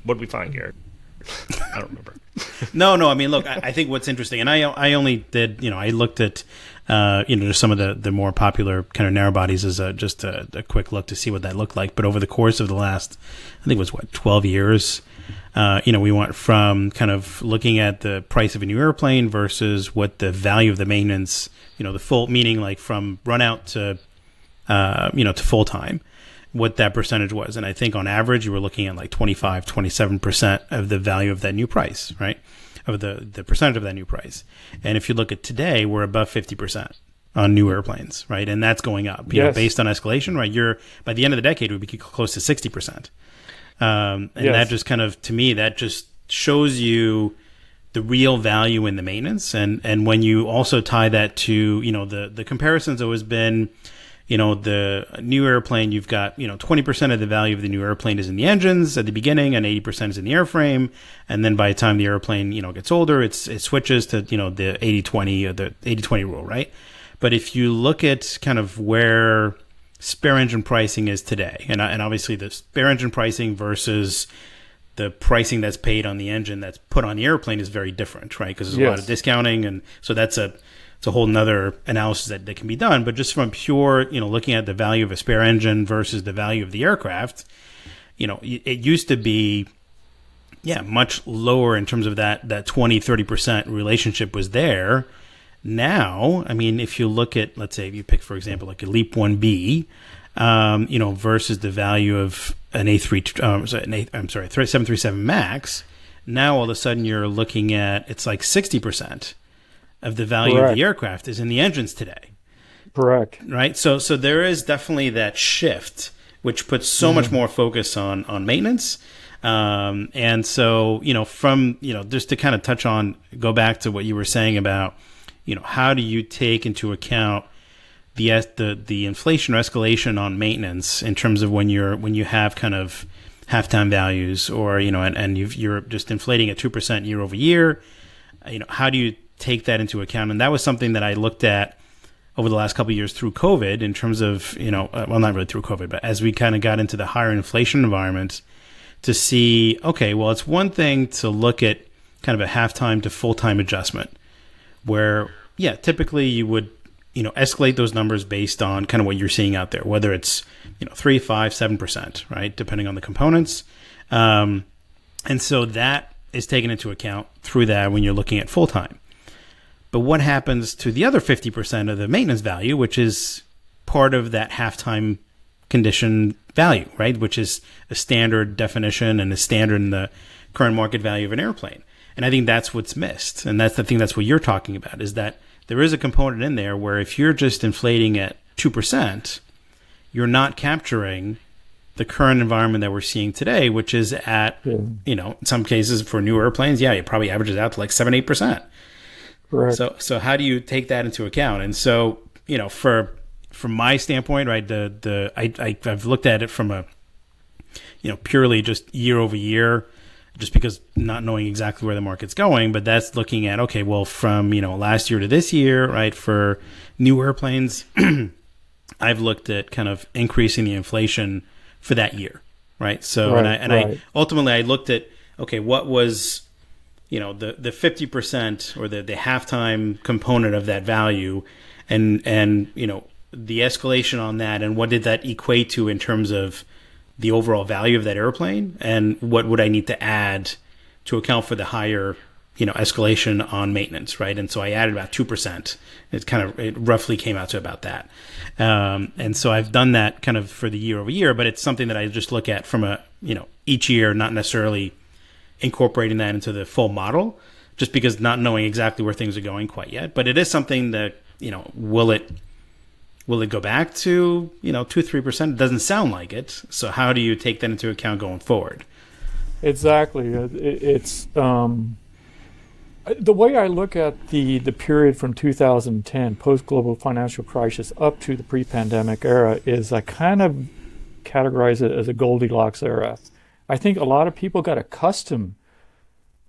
What did we find, Garrick? I don't remember. No. I mean, look, I think what's interesting, and I only did, I looked at, just some of the more popular kind of narrow bodies as just a quick look to see what that looked like. But over the course of the last, I think it was 12 years, we went from kind of looking at the price of a new airplane versus what the value of the maintenance, the full, meaning like from run out to, to full time, what that percentage was. And I think on average, you were looking at like 27% of the value of that new price, right? Of the percentage of that new price. And if you look at today, we're above 50% on new airplanes, right? And that's going up, based on escalation, right? By the end of the decade, we'd be close to 60%. That just kind of, to me, that just shows you the real value in the maintenance. And when you also tie that to, the comparison's always been, the new airplane, you've got, 20% of the value of the new airplane is in the engines at the beginning and 80% is in the airframe. And then by the time the airplane, gets older, it switches to, the 80-20 or the 80-20 rule, right? But if you look at kind of where spare engine pricing is today, and obviously the spare engine pricing versus the pricing that's paid on the engine that's put on the airplane is very different, right? Because there's a lot of discounting. And so it's a whole nother analysis that can be done. But just from pure, looking at the value of a spare engine versus the value of the aircraft, it used to be, much lower in terms of that 20-30% relationship was there. Now, I mean, if you look at, let's say, if you pick, for example, like a LEAP 1B, versus the value of an 737 MAX, now all of a sudden you're looking at, it's like 60% of the value of the aircraft is in the engines today. Correct. Right? So there is definitely that shift, which puts so much more focus on maintenance. And so, just to kind of go back to what you were saying about, how do you take into account the inflation or escalation on maintenance in terms of when you have kind of halftime values, or and you're just inflating at 2% year over year, how do you take that into account? And that was something that I looked at over the last couple of years through COVID, in terms of well, not really through COVID, but as we kind of got into the higher inflation environment, to see, okay, well, it's one thing to look at kind of a halftime to full-time adjustment, where typically you would escalate those numbers based on kind of what you're seeing out there, whether it's 3, 5, 7%, right, depending on the components. And so that is taken into account through that when you're looking at full-time. But what happens to the other 50% of the maintenance value, which is part of that halftime condition value, right, which is a standard definition and a standard in the current market value of an airplane? And I think that's what's missed. And that's what you're talking about, is that there is a component in there where if you're just inflating at 2%, you're not capturing the current environment that we're seeing today, which is at, in some cases for new airplanes, it probably averages out to like 7-8%. Correct. So how do you take that into account? And so, from my standpoint, right, I've looked at it from a, purely just year over year, just because not knowing exactly where the market's going, but that's looking at, okay, well, from, last year to this year, right, for new airplanes, I've looked at kind of increasing the inflation for that year, right? So, I ultimately I looked at, okay, what was, the 50% or the halftime component of that value, and the escalation on that, and what did that equate to in terms of the overall value of that airplane, and what would I need to add to account for the higher, escalation on maintenance, right? And so I added about 2%. It roughly came out to about that. And so I've done that kind of for the year over year, but it's something that I just look at from a, each year, not necessarily incorporating that into the full model, just because not knowing exactly where things are going quite yet. But it is something that, will it go back to, 2-3%? It doesn't sound like it. So how do you take that into account going forward? Exactly. It's the way I look at the period from 2010, post-global financial crisis, up to the pre-pandemic era, is I kind of categorize it as a Goldilocks era. I think a lot of people got accustomed,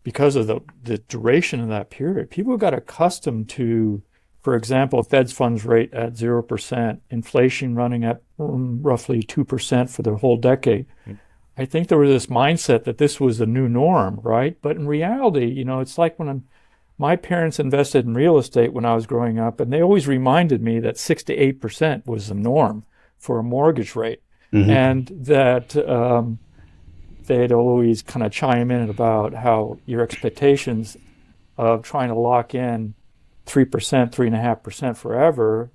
because of the duration of that period, people got accustomed to, for example, Fed's funds rate at 0%, inflation running at roughly 2% for the whole decade. I think there was this mindset that this was the new norm, right? But in reality, it's like when my parents invested in real estate when I was growing up, and they always reminded me that 6 to 8% was the norm for a mortgage rate. Mm-hmm. And that they'd always kind of chime in about how your expectations of trying to lock in 3%, 3.5% forever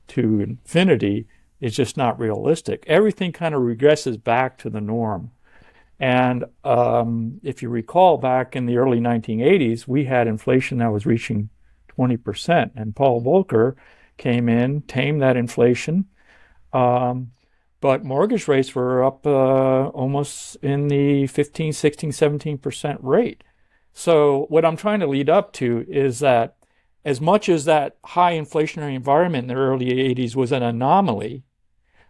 to infinity is just not realistic. Everything kind of regresses back to the norm. And if you recall, back in the early 1980s, we had inflation that was reaching 20%. And Paul Volcker came in, tamed that inflation. But mortgage rates were up almost in the 15, 16, 17% rate. So what I'm trying to lead up to is that as much as that high inflationary environment in the early 80s was an anomaly,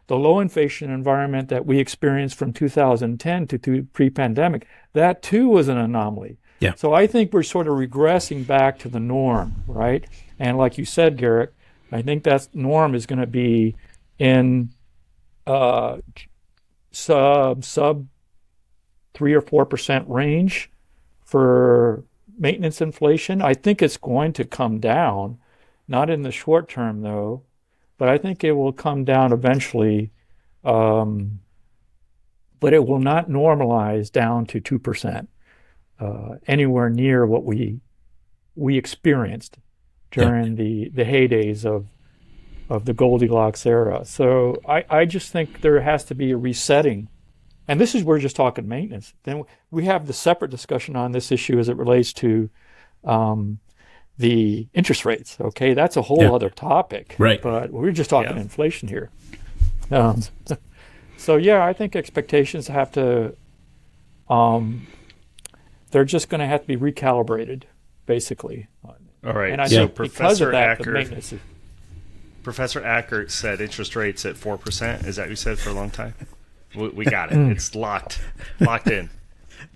the low inflation environment that we experienced from 2010 to pre-pandemic, that too was an anomaly. Yeah. So I think we're sort of regressing back to the norm, right? And like you said, Garrett, I think that norm is going to be in sub 3 or 4% range for maintenance inflation. I think it's going to come down, not in the short term though, but I think it will come down eventually but it will not normalize down to 2%, anywhere near what we experienced during the heydays of the Goldilocks era. So I just think there has to be a resetting. And this is, we're just talking maintenance. Then we have the separate discussion on this issue as it relates to the interest rates. Okay, that's a whole other topic. Right. But we're just talking inflation here. So yeah, I think expectations have to, they're just going to have to be recalibrated, basically. All right. And I So think because of that, the Ackert, maintenance is, Professor Ackert said interest rates at 4%. Is that what you said for a long time? We got it. It's locked in.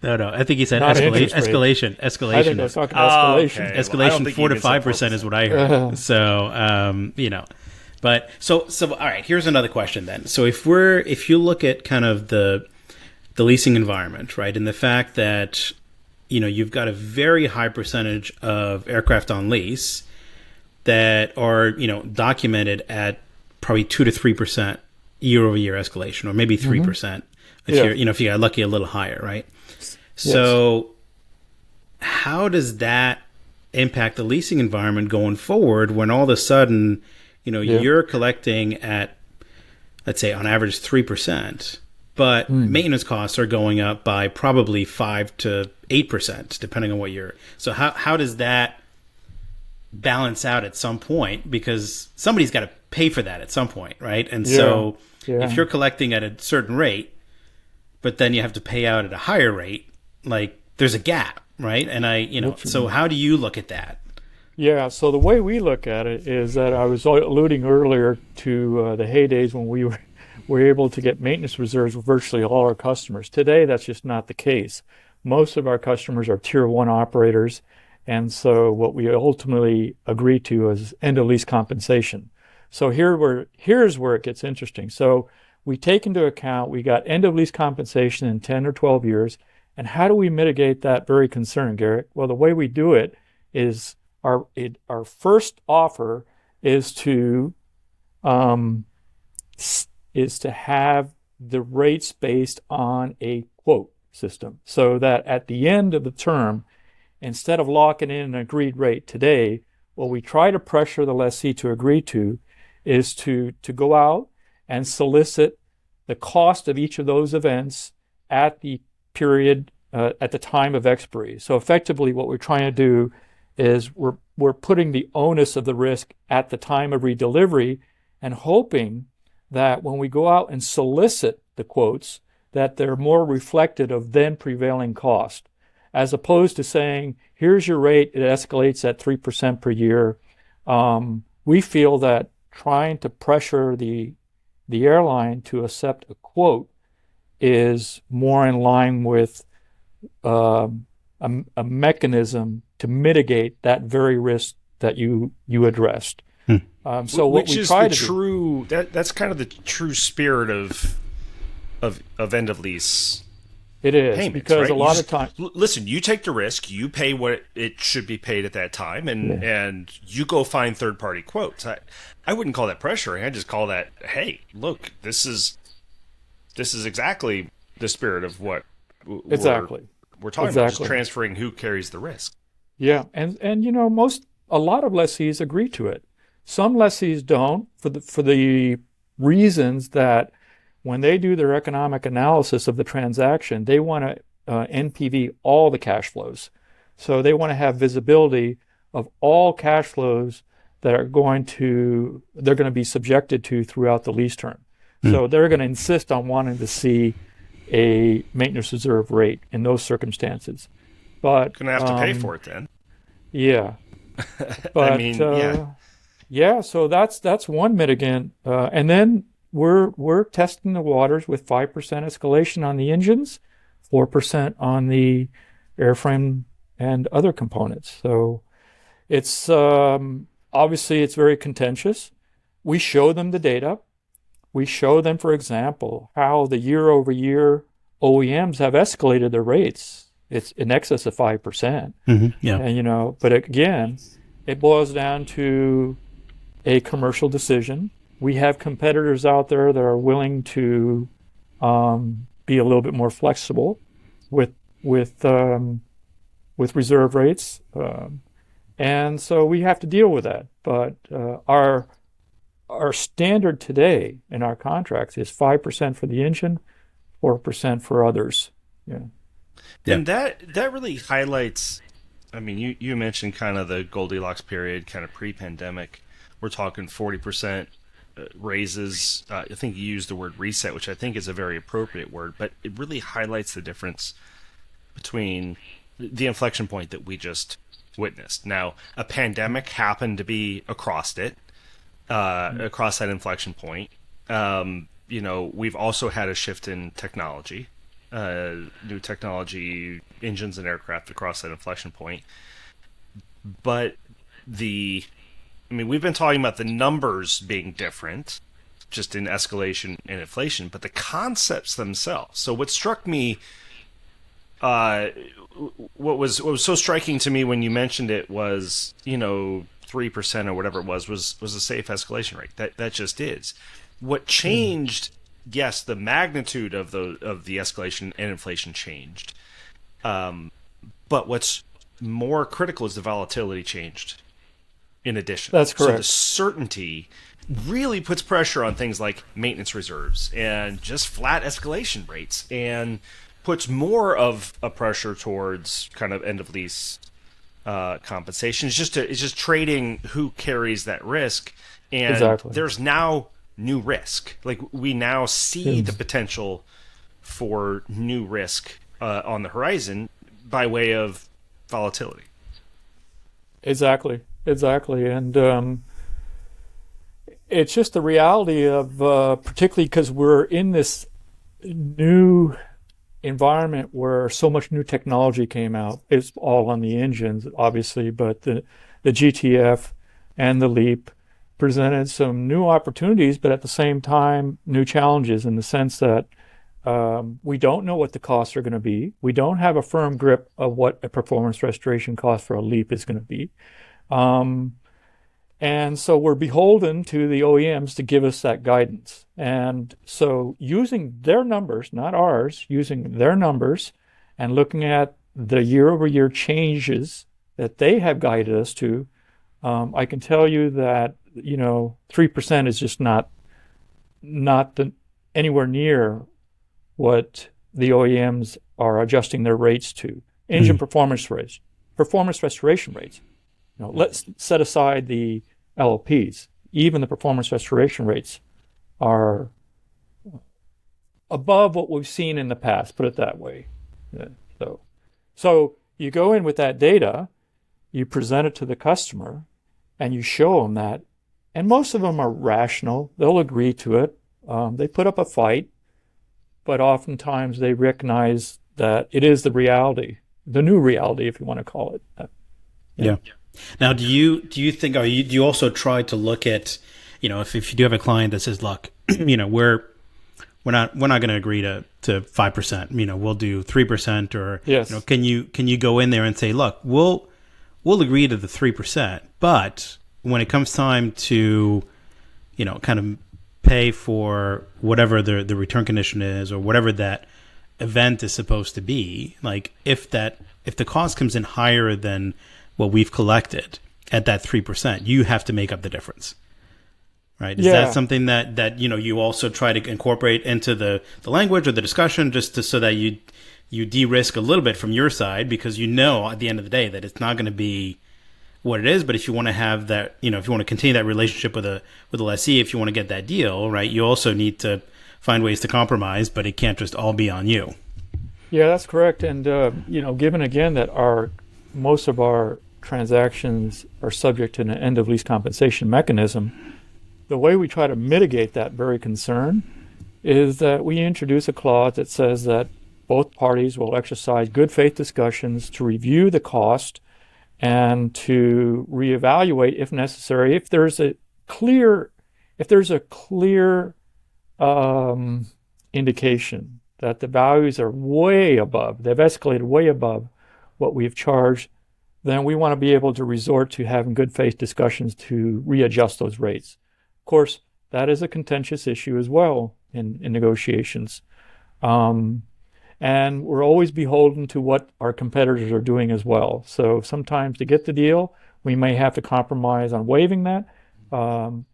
No. I think he said Not interest rate. escalation. I think I was talking escalation. Okay. Well, I don't Escalation think 4 to you even said 5% is what I heard. So but so all right. Here's another question then. So if you look at kind of the leasing environment, right, and the fact that you've got a very high percentage of aircraft on lease that are documented at probably 2 to 3% year-over-year escalation, or maybe 3% if you got lucky, a little higher, right? So how does that impact the leasing environment going forward when all of a sudden, you're collecting at, let's say, on average 3%, but maintenance costs are going up by probably 5 to 8%, depending on what you're. So how does that balance out at some point? Because somebody's got to pay for that at some point, right? And so if you're collecting at a certain rate, but then you have to pay out at a higher rate, like there's a gap, right? And so how do you look at that? Yeah, so the way we look at it is that I was alluding earlier to the heydays when we were able to get maintenance reserves with virtually all our customers. Today, that's just not the case. Most of our customers are Tier 1 operators, and so what we ultimately agree to is end-of-lease compensation. So here's where it gets interesting. So we take into account, we got end-of-lease compensation in 10 or 12 years, and how do we mitigate that very concern, Garrett? Well, the way we do it is our first offer is to have the rates based on a quote system, so that at the end of the term, instead of locking in an agreed rate today, what we try to pressure the lessee to agree to is to go out and solicit the cost of each of those events at the period, at the time of expiry. So effectively what we're trying to do is we're putting the onus of the risk at the time of redelivery and hoping that when we go out and solicit the quotes, that they're more reflective of then prevailing cost, as opposed to saying, here's your rate, it escalates at 3% per year. We feel that trying to pressure the airline to accept a quote is more in line with a mechanism to mitigate that very risk that you addressed. So what Which we is try the to true do, that's kind of the true spirit of end of lease. It is payments, because right? a lot of times. Listen, you take the risk, you pay what it should be paid at that time, and you go find third party quotes. I wouldn't call that pressuring. I just call that, hey, look, this is exactly the spirit of what we're talking about, just transferring who carries the risk. Yeah, and a lot of lessees agree to it. Some lessees don't for the reasons that when they do their economic analysis of the transaction, they want to NPV all the cash flows. So they want to have visibility of all cash flows that they're going to be subjected to throughout the lease term. So they're going to insist on wanting to see a maintenance reserve rate in those circumstances. But going to have to pay for it then. Yeah. But so that's one mitigant. And then we're testing the waters with 5% escalation on the engines, 4% on the airframe and other components. So it's obviously it's very contentious. We show them the data. We show them, for example, how the year-over-year OEMs have escalated their rates. It's in excess of 5%. And but again, it boils down to a commercial decision. We have competitors out there that are willing to be a little bit more flexible with with um, with reserve rates, and so we have to deal with that. But our standard today in our contracts is 5% for the engine, 4% for others. Yeah. Yeah. And that really highlights. I mean, you mentioned kind of the Goldilocks period, kind of pre-pandemic. We're talking 40% raises. I think you used the word reset, which I think is a very appropriate word, but it really highlights the difference between the inflection point that we just witnessed. Now, a pandemic happened to be across it, across that inflection point. We've also had a shift in technology, new technology, engines and aircraft across that inflection point. But we've been talking about the numbers being different, just in escalation and inflation, but the concepts themselves. So what struck me, what was so striking to me when you mentioned it was, 3% or whatever it was a safe escalation rate. That just is. What changed? Yes, the magnitude of the escalation and inflation changed, but what's more critical is the volatility changed. In addition, That's correct. So the certainty really puts pressure on things like maintenance reserves and just flat escalation rates, and puts more of a pressure towards kind of end of lease compensation. It's just trading who carries that risk, and Exactly. there's now new risk. Like, we now see the potential for new risk on the horizon by way of volatility. Exactly. And it's just the reality of, particularly because we're in this new environment where so much new technology came out. It's all on the engines, obviously, but the GTF and the LEAP presented some new opportunities, but at the same time, new challenges, in the sense that we don't know what the costs are going to be. We don't have a firm grip of what a performance restoration cost for a LEAP is going to be. And so we're beholden to the OEMs to give us that guidance. And so using their numbers, not ours, using their numbers and looking at the year-over-year changes that they have guided us to, I can tell you that 3% is just not anywhere near what the OEMs are adjusting their rates to. Engine performance rates, performance restoration rates. Let's set aside the LLPs. Even the performance restoration rates are above what we've seen in the past, put it that way. Yeah. So you go in with that data, you present it to the customer, and you show them that, and most of them are rational. They'll agree to it. They put up a fight, but oftentimes they recognize that it is the reality, the new reality, if you want to call it. Yeah. Now, do you think, do you also try to look at, if you do have a client that says, look, we're not going to agree to 5%, we'll do 3%, or, yes. Can you go in there and say, look, we'll agree to the 3%, but when it comes time to, kind of pay for whatever the return condition is, or whatever that event is supposed to be, like if the cost comes in higher than what we've collected at that 3%, you have to make up the difference, right? Is that something that you also try to incorporate into the language or the discussion, just so that you de-risk a little bit from your side, because at the end of the day that it's not going to be what it is. But if you want to have that, if you want to continue that relationship with a lessee, if you want to get that deal, right, you also need to find ways to compromise, but it can't just all be on you. Yeah, that's correct. And given again that most of our transactions are subject to an end of lease compensation mechanism, the way we try to mitigate that very concern is that we introduce a clause that says that both parties will exercise good faith discussions to review the cost and to reevaluate if necessary. If there's a clear indication that the values are way above, they've escalated way above what we've charged, then we want to be able to resort to having good faith discussions to readjust those rates. Of course, that is a contentious issue as well in negotiations. And we're always beholden to what our competitors are doing as well. So sometimes to get the deal, we may have to compromise on waiving that.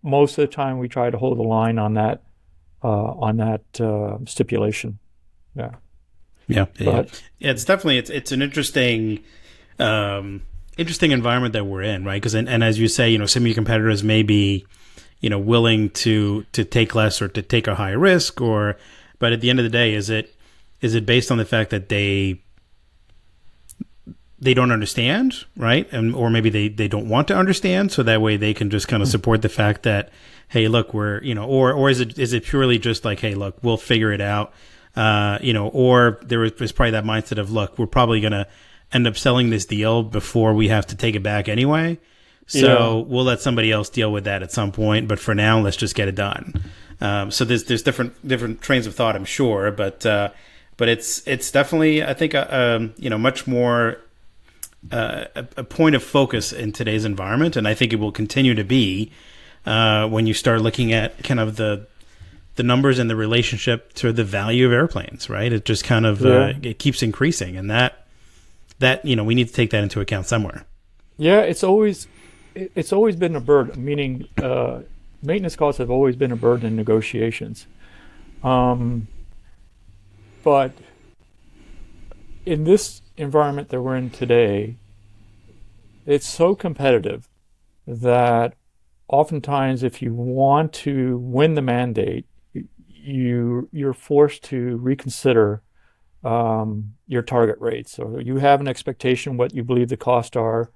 Most of the time, we try to hold the line on that stipulation. Yeah. Yeah, But yeah. It's definitely it's an interesting interesting environment that we're in, right? Because and as you say, some of your competitors may be, willing to take less or to take a higher risk, but at the end of the day, is it based on the fact that they don't understand, right? Or maybe they don't want to understand, so that way they can just kind of support the fact that, hey, look, we're, or is it purely just like, hey, look, we'll figure it out, or there's probably that mindset of, look, we're probably going to end up selling this deal before we have to take it back anyway. So we'll let somebody else deal with that at some point. But for now, let's just get it done. So there's different trains of thought, I'm sure, but it's definitely, I think, much more a point of focus in today's environment, and I think it will continue to be when you start looking at kind of the numbers and the relationship to the value of airplanes, right? It just kind of it keeps increasing, and that we need to take that into account somewhere. Yeah, it's always been a burden, meaning maintenance costs have always been a burden in negotiations. But in this environment that we're in today, it's so competitive that oftentimes if you want to win the mandate, you're forced to reconsider your target rates. So you have an expectation what you believe the costs are,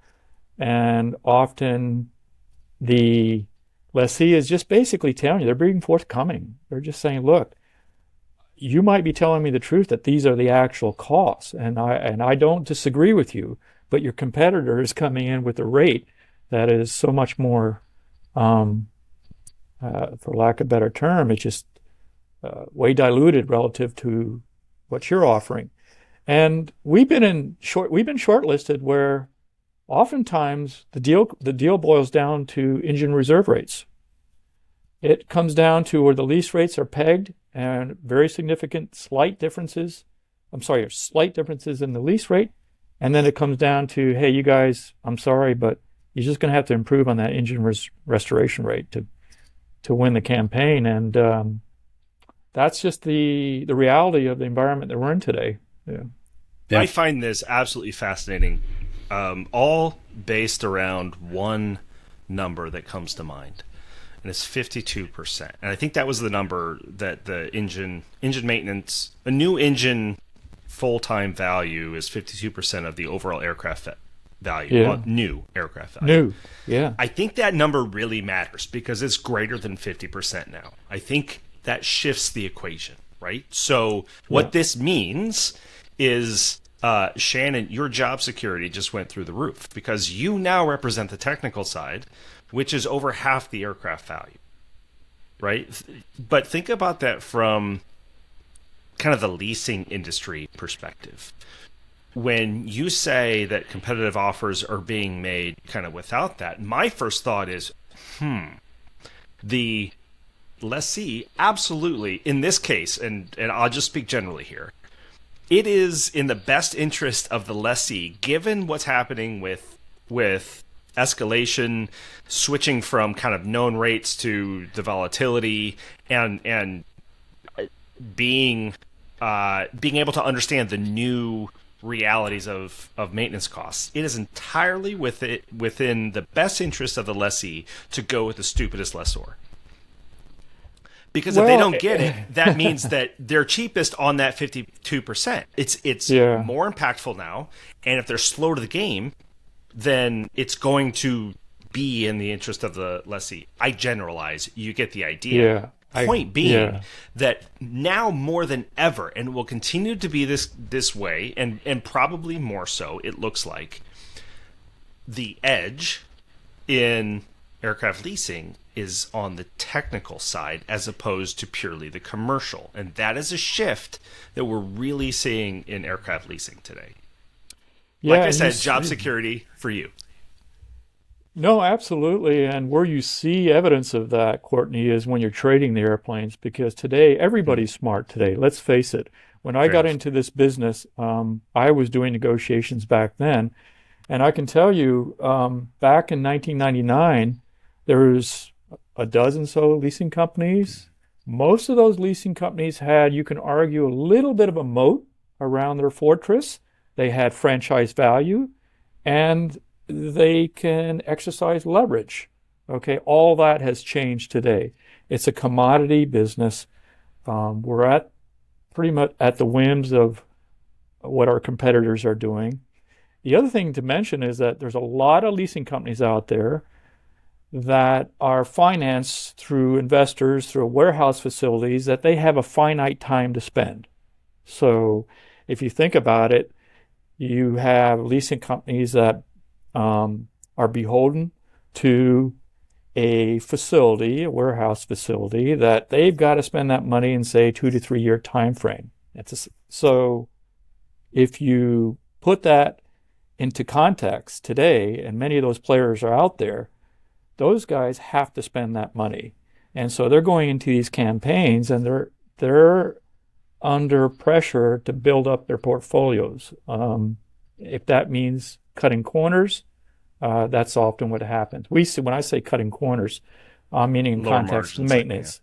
and often the lessee is just basically telling you, they're being forthcoming. They're just saying, look, you might be telling me the truth that these are the actual costs, and I don't disagree with you, but your competitor is coming in with a rate that is so much more, for lack of a better term, it's just way diluted relative to what you're offering. And we've been shortlisted where oftentimes the deal boils down to engine reserve rates. It comes down to where the lease rates are pegged and very significant slight differences in the lease rate. And then it comes down to, hey, you guys, I'm sorry, but you're just going to have to improve on that engine restoration rate to win the campaign. And that's just the reality of the environment that we're in today. Yeah. I find this absolutely fascinating, all based around one number that comes to mind. And it's 52%. And I think that was the number that the engine maintenance, a new engine full-time value is 52% of the overall aircraft value, new aircraft value. New, yeah. I think that number really matters because it's greater than 50% now. I think that shifts the equation, right? So what this means is, Shannon, your job security just went through the roof because you now represent the technical side, which is over half the aircraft value, right? But think about that from kind of the leasing industry perspective. When you say that competitive offers are being made kind of without that, my first thought is, the lessee absolutely, in this case, and I'll just speak generally here, it is in the best interest of the lessee, given what's happening with escalation, switching from kind of known rates to the volatility, and being able to understand the new realities of maintenance costs. It is entirely within the best interest of the lessee to go with the stupidest lessor. Because if they don't get it, that means that they're cheapest on that 52%. It's more impactful now, and if they're slow to the game, then it's going to be in the interest of the lessee. I generalize. You get the idea. Point being that now more than ever, and it will continue to be this way, and probably more so, it looks like, the edge in aircraft leasing is on the technical side as opposed to purely the commercial. And that is a shift that we're really seeing in aircraft leasing today. Like I said, job security for you. No, absolutely. And where you see evidence of that, Courtney, is when you're trading the airplanes, because today everybody's smart today. Let's face it. When I Fair got enough. into this business, I was doing negotiations back then, and I can tell you, back in 1999, there was a dozen so leasing companies. Most of those leasing companies had, you can argue, a little bit of a moat around their fortress. They had franchise value, and they can exercise leverage. Okay, all that has changed today. It's a commodity business. We're at pretty much at the whims of what our competitors are doing. The other thing to mention is that there's a lot of leasing companies out there that are financed through investors, through warehouse facilities that they have a finite time to spend. So if you think about it, you have leasing companies that are beholden to a facility, a warehouse facility, that they've got to spend that money in, say, 2 to 3 year time frame. So if you put that into context today, and many of those players are out there, those guys have to spend that money. And so they're going into these campaigns and they're under pressure to build up their portfolios. If that means cutting corners, that's often what happens. We see, when I say cutting corners, I'm meaning in Lower context of margins,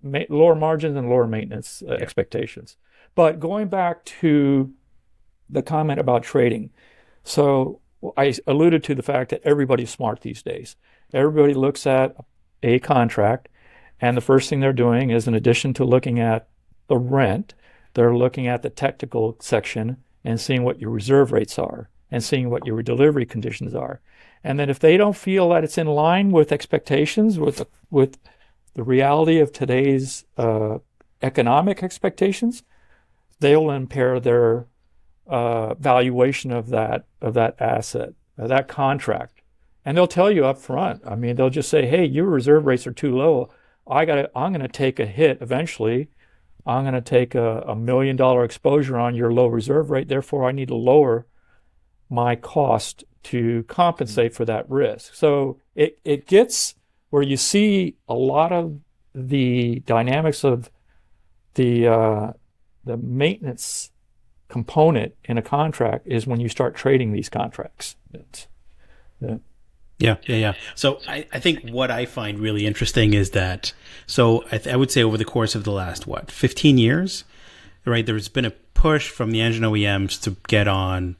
maintenance, lower margins and lower maintenance Yeah. expectations. But going back to the comment about trading, so I alluded to the fact that everybody's smart these days. Everybody looks at a contract, and the first thing they're doing is, in addition to looking at the rent, they're looking at the technical section and seeing what your reserve rates are and seeing what your delivery conditions are. And then if they don't feel that it's in line with expectations, with the reality of today's economic expectations, they'll impair their valuation of that asset, that contract. And they'll tell you up front. I mean, they'll just say, "Hey, your reserve rates are too low. I'm going to take a hit eventually. I'm going to take a $1 million exposure on your low reserve rate. Therefore, I need to lower my cost to compensate for that risk." So it gets where you see a lot of the dynamics of the maintenance component in a contract is when you start trading these contracts. Yeah. So I think what I find really interesting is that, so I would say over the course of the last, 15 years, right, there's been a push from the engine OEMs to get on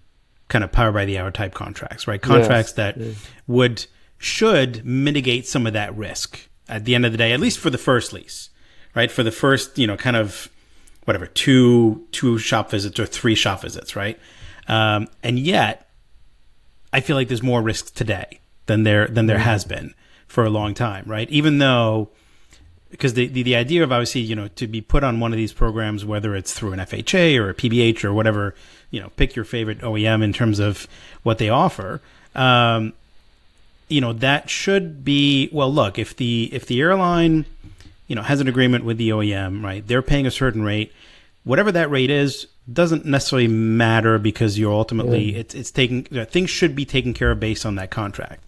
kind of power by the hour type contracts, right? Contracts that should mitigate some of that risk at the end of the day, at least for the first lease, right? For the first, kind of whatever, two shop visits or 3 shop visits, right? And yet, I feel like there's more risk today than there has been for a long time, right? Even though, because the idea of, obviously, to be put on one of these programs, whether it's through an FHA or a PBH or whatever, pick your favorite OEM in terms of what they offer, that should be, well, look, if the airline, has an agreement with the OEM, right, they're paying a certain rate, whatever that rate is, doesn't necessarily matter, because you're ultimately, it's taking, things should be taken care of based on that contract.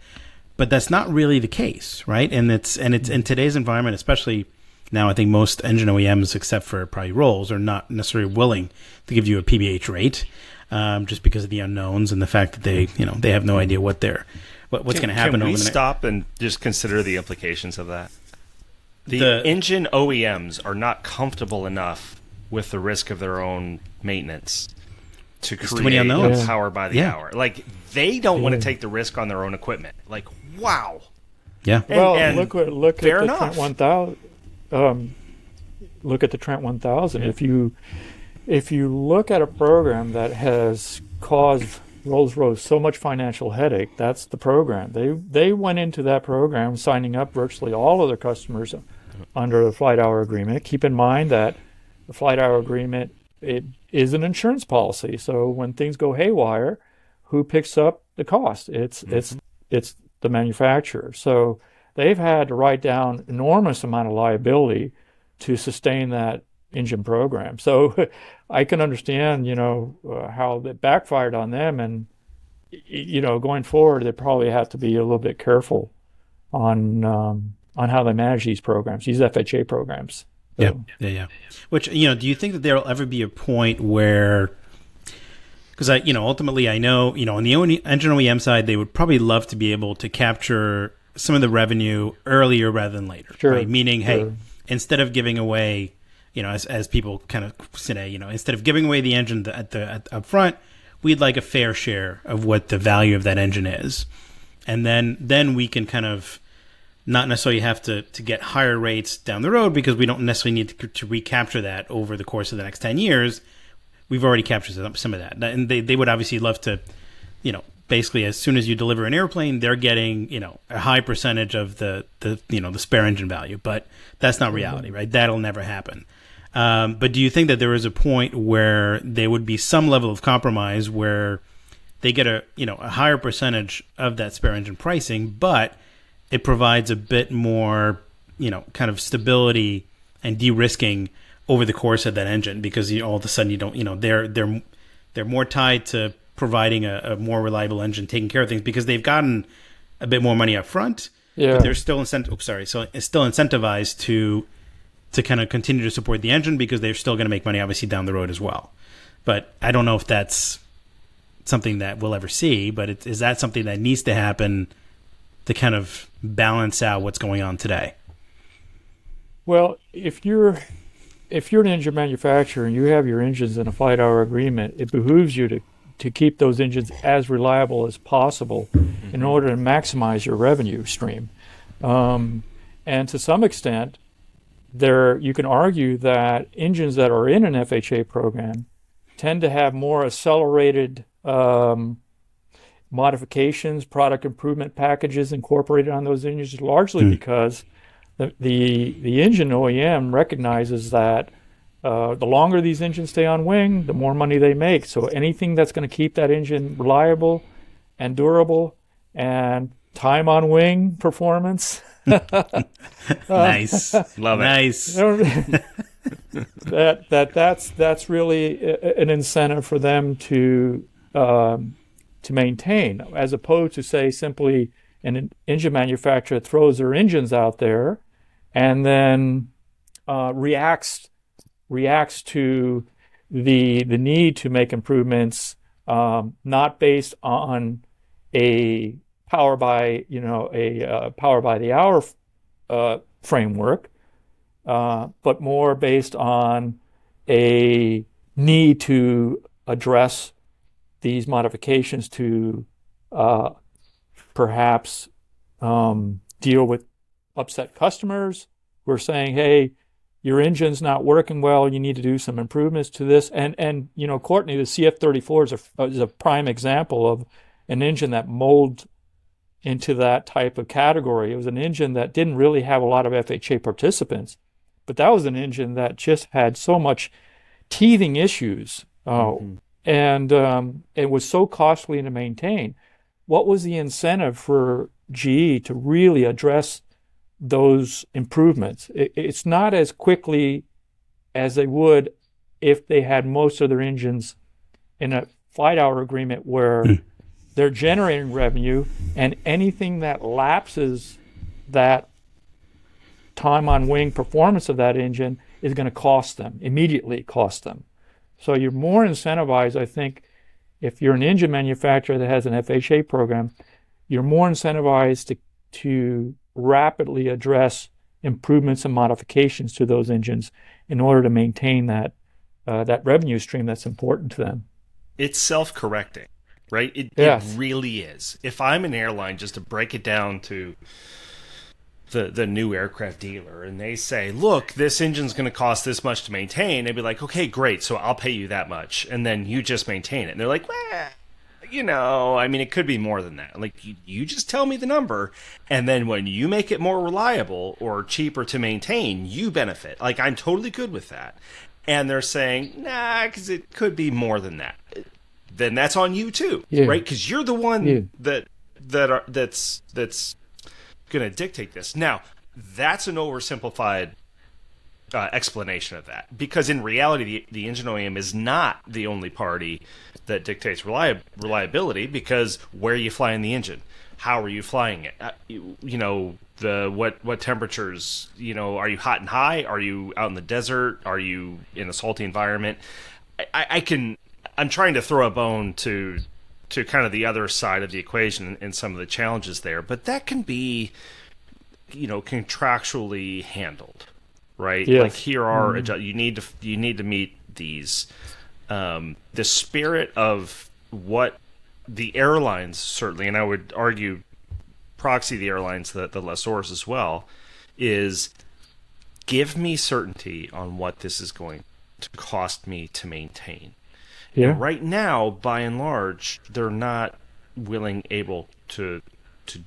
But that's not really the case, right? And it's in today's environment, especially now, I think most engine OEMs, except for probably Rolls, are not necessarily willing to give you a PBH rate, just because of the unknowns and the fact that they have no idea what's going to happen. Can we stop and just consider the implications of that? The engine OEMs are not comfortable enough with the risk of their own maintenance to create a power by the hour. Like, they don't want to take the risk on their own equipment. Like, wow. Yeah. And look at the Trent 1000. Look at the Trent 1000. Yeah. If you look at a program that has caused Rolls-Royce so much financial headache, that's the program. They went into that program signing up virtually all of their customers under the flight hour agreement. Keep in mind that the flight hour agreement, it is an insurance policy. So when things go haywire, who picks up the cost? It's the manufacturer. So they've had to write down enormous amount of liability to sustain that engine program. So I can understand, how that backfired on them, and going forward, they probably have to be a little bit careful on how they manage these programs, these FHA programs. So, yeah. Which, do you think that there'll ever be a point where, because ultimately I know, on the engine OEM side, they would probably love to be able to capture some of the revenue earlier rather than later. Sure. Right? Meaning, hey, instead of giving away, as people kind of say, instead of giving away the engine up front, we'd like a fair share of what the value of that engine is. And then we can kind of not necessarily have to get higher rates down the road, because we don't necessarily need to recapture that over the course of the next 10 years. We've already captured some of that. And they would obviously love to, basically as soon as you deliver an airplane, they're getting, a high percentage of the spare engine value. But that's not reality, right? That'll never happen. But do you think that there is a point where there would be some level of compromise where they get a higher percentage of that spare engine pricing, but it provides a bit more, kind of stability and de-risking over the course of that engine, because all of a sudden you don't, they're more tied to providing a more reliable engine, taking care of things, because they've gotten a bit more money up front, but they're still so it's still incentivized to kind of continue to support the engine, because they're still going to make money obviously down the road as well. But I don't know if that's something that we'll ever see, but is that something that needs to happen to kind of balance out what's going on today? Well, if you're an engine manufacturer and you have your engines in a flight hour agreement, it behooves you to keep those engines as reliable as possible in order to maximize your revenue stream. And to some extent, you can argue that engines that are in an FHA program tend to have more accelerated modifications, product improvement packages incorporated on those engines, largely because the engine OEM recognizes that the longer these engines stay on wing, the more money they make. So anything that's going to keep that engine reliable and durable and time on wing performance. Nice. Love it. Nice. That's really an incentive for them to maintain, as opposed to, say, simply an engine manufacturer throws their engines out there and then reacts to the need to make improvements, not based on a power by the hour framework, but more based on a need to address these modifications to perhaps deal with upset customers who are saying, hey, your engine's not working well, you need to do some improvements to this. And Courtney, the CF34 is a prime example of an engine that molded into that type of category. It was an engine that didn't really have a lot of FHA participants, but that was an engine that just had so much teething issues, and it was so costly to maintain. What was the incentive for GE to really address those improvements? It's not as quickly as they would if they had most of their engines in a flight hour agreement where they're generating revenue, and anything that lapses that time on wing performance of that engine is going to immediately cost them. So you're more incentivized, I think, if you're an engine manufacturer that has an FHA program, you're more incentivized to rapidly address improvements and modifications to those engines in order to maintain that revenue stream that's important to them. It's self-correcting, right? It really is. If I'm an airline, just to break it down to the new aircraft dealer, and they say, look, this engine's going to cost this much to maintain, they'd be like, okay, great, so I'll pay you that much, and then you just maintain it. And they're like, well, it could be more than that. Like, you just tell me the number, and then when you make it more reliable or cheaper to maintain, you benefit. Like, I'm totally good with that. And they're saying, nah, because it could be more than that. Then that's on you too, right? Because you're the one that's going to dictate this. Now, that's an oversimplified explanation of that, because in reality, the engine OEM is not the only party that dictates reliability. Because where are you flying the engine? How are you flying it? What temperatures? Are you hot and high? Are you out in the desert? Are you in a salty environment? I'm trying to throw a bone to kind of the other side of the equation and some of the challenges there, but that can be, contractually handled, right? Yes. Like here are you need to meet these. The spirit of what the airlines certainly, and I would argue proxy the airlines, the lessors as well, is give me certainty on what this is going to cost me to maintain. Yeah. And right now, by and large, they're not able to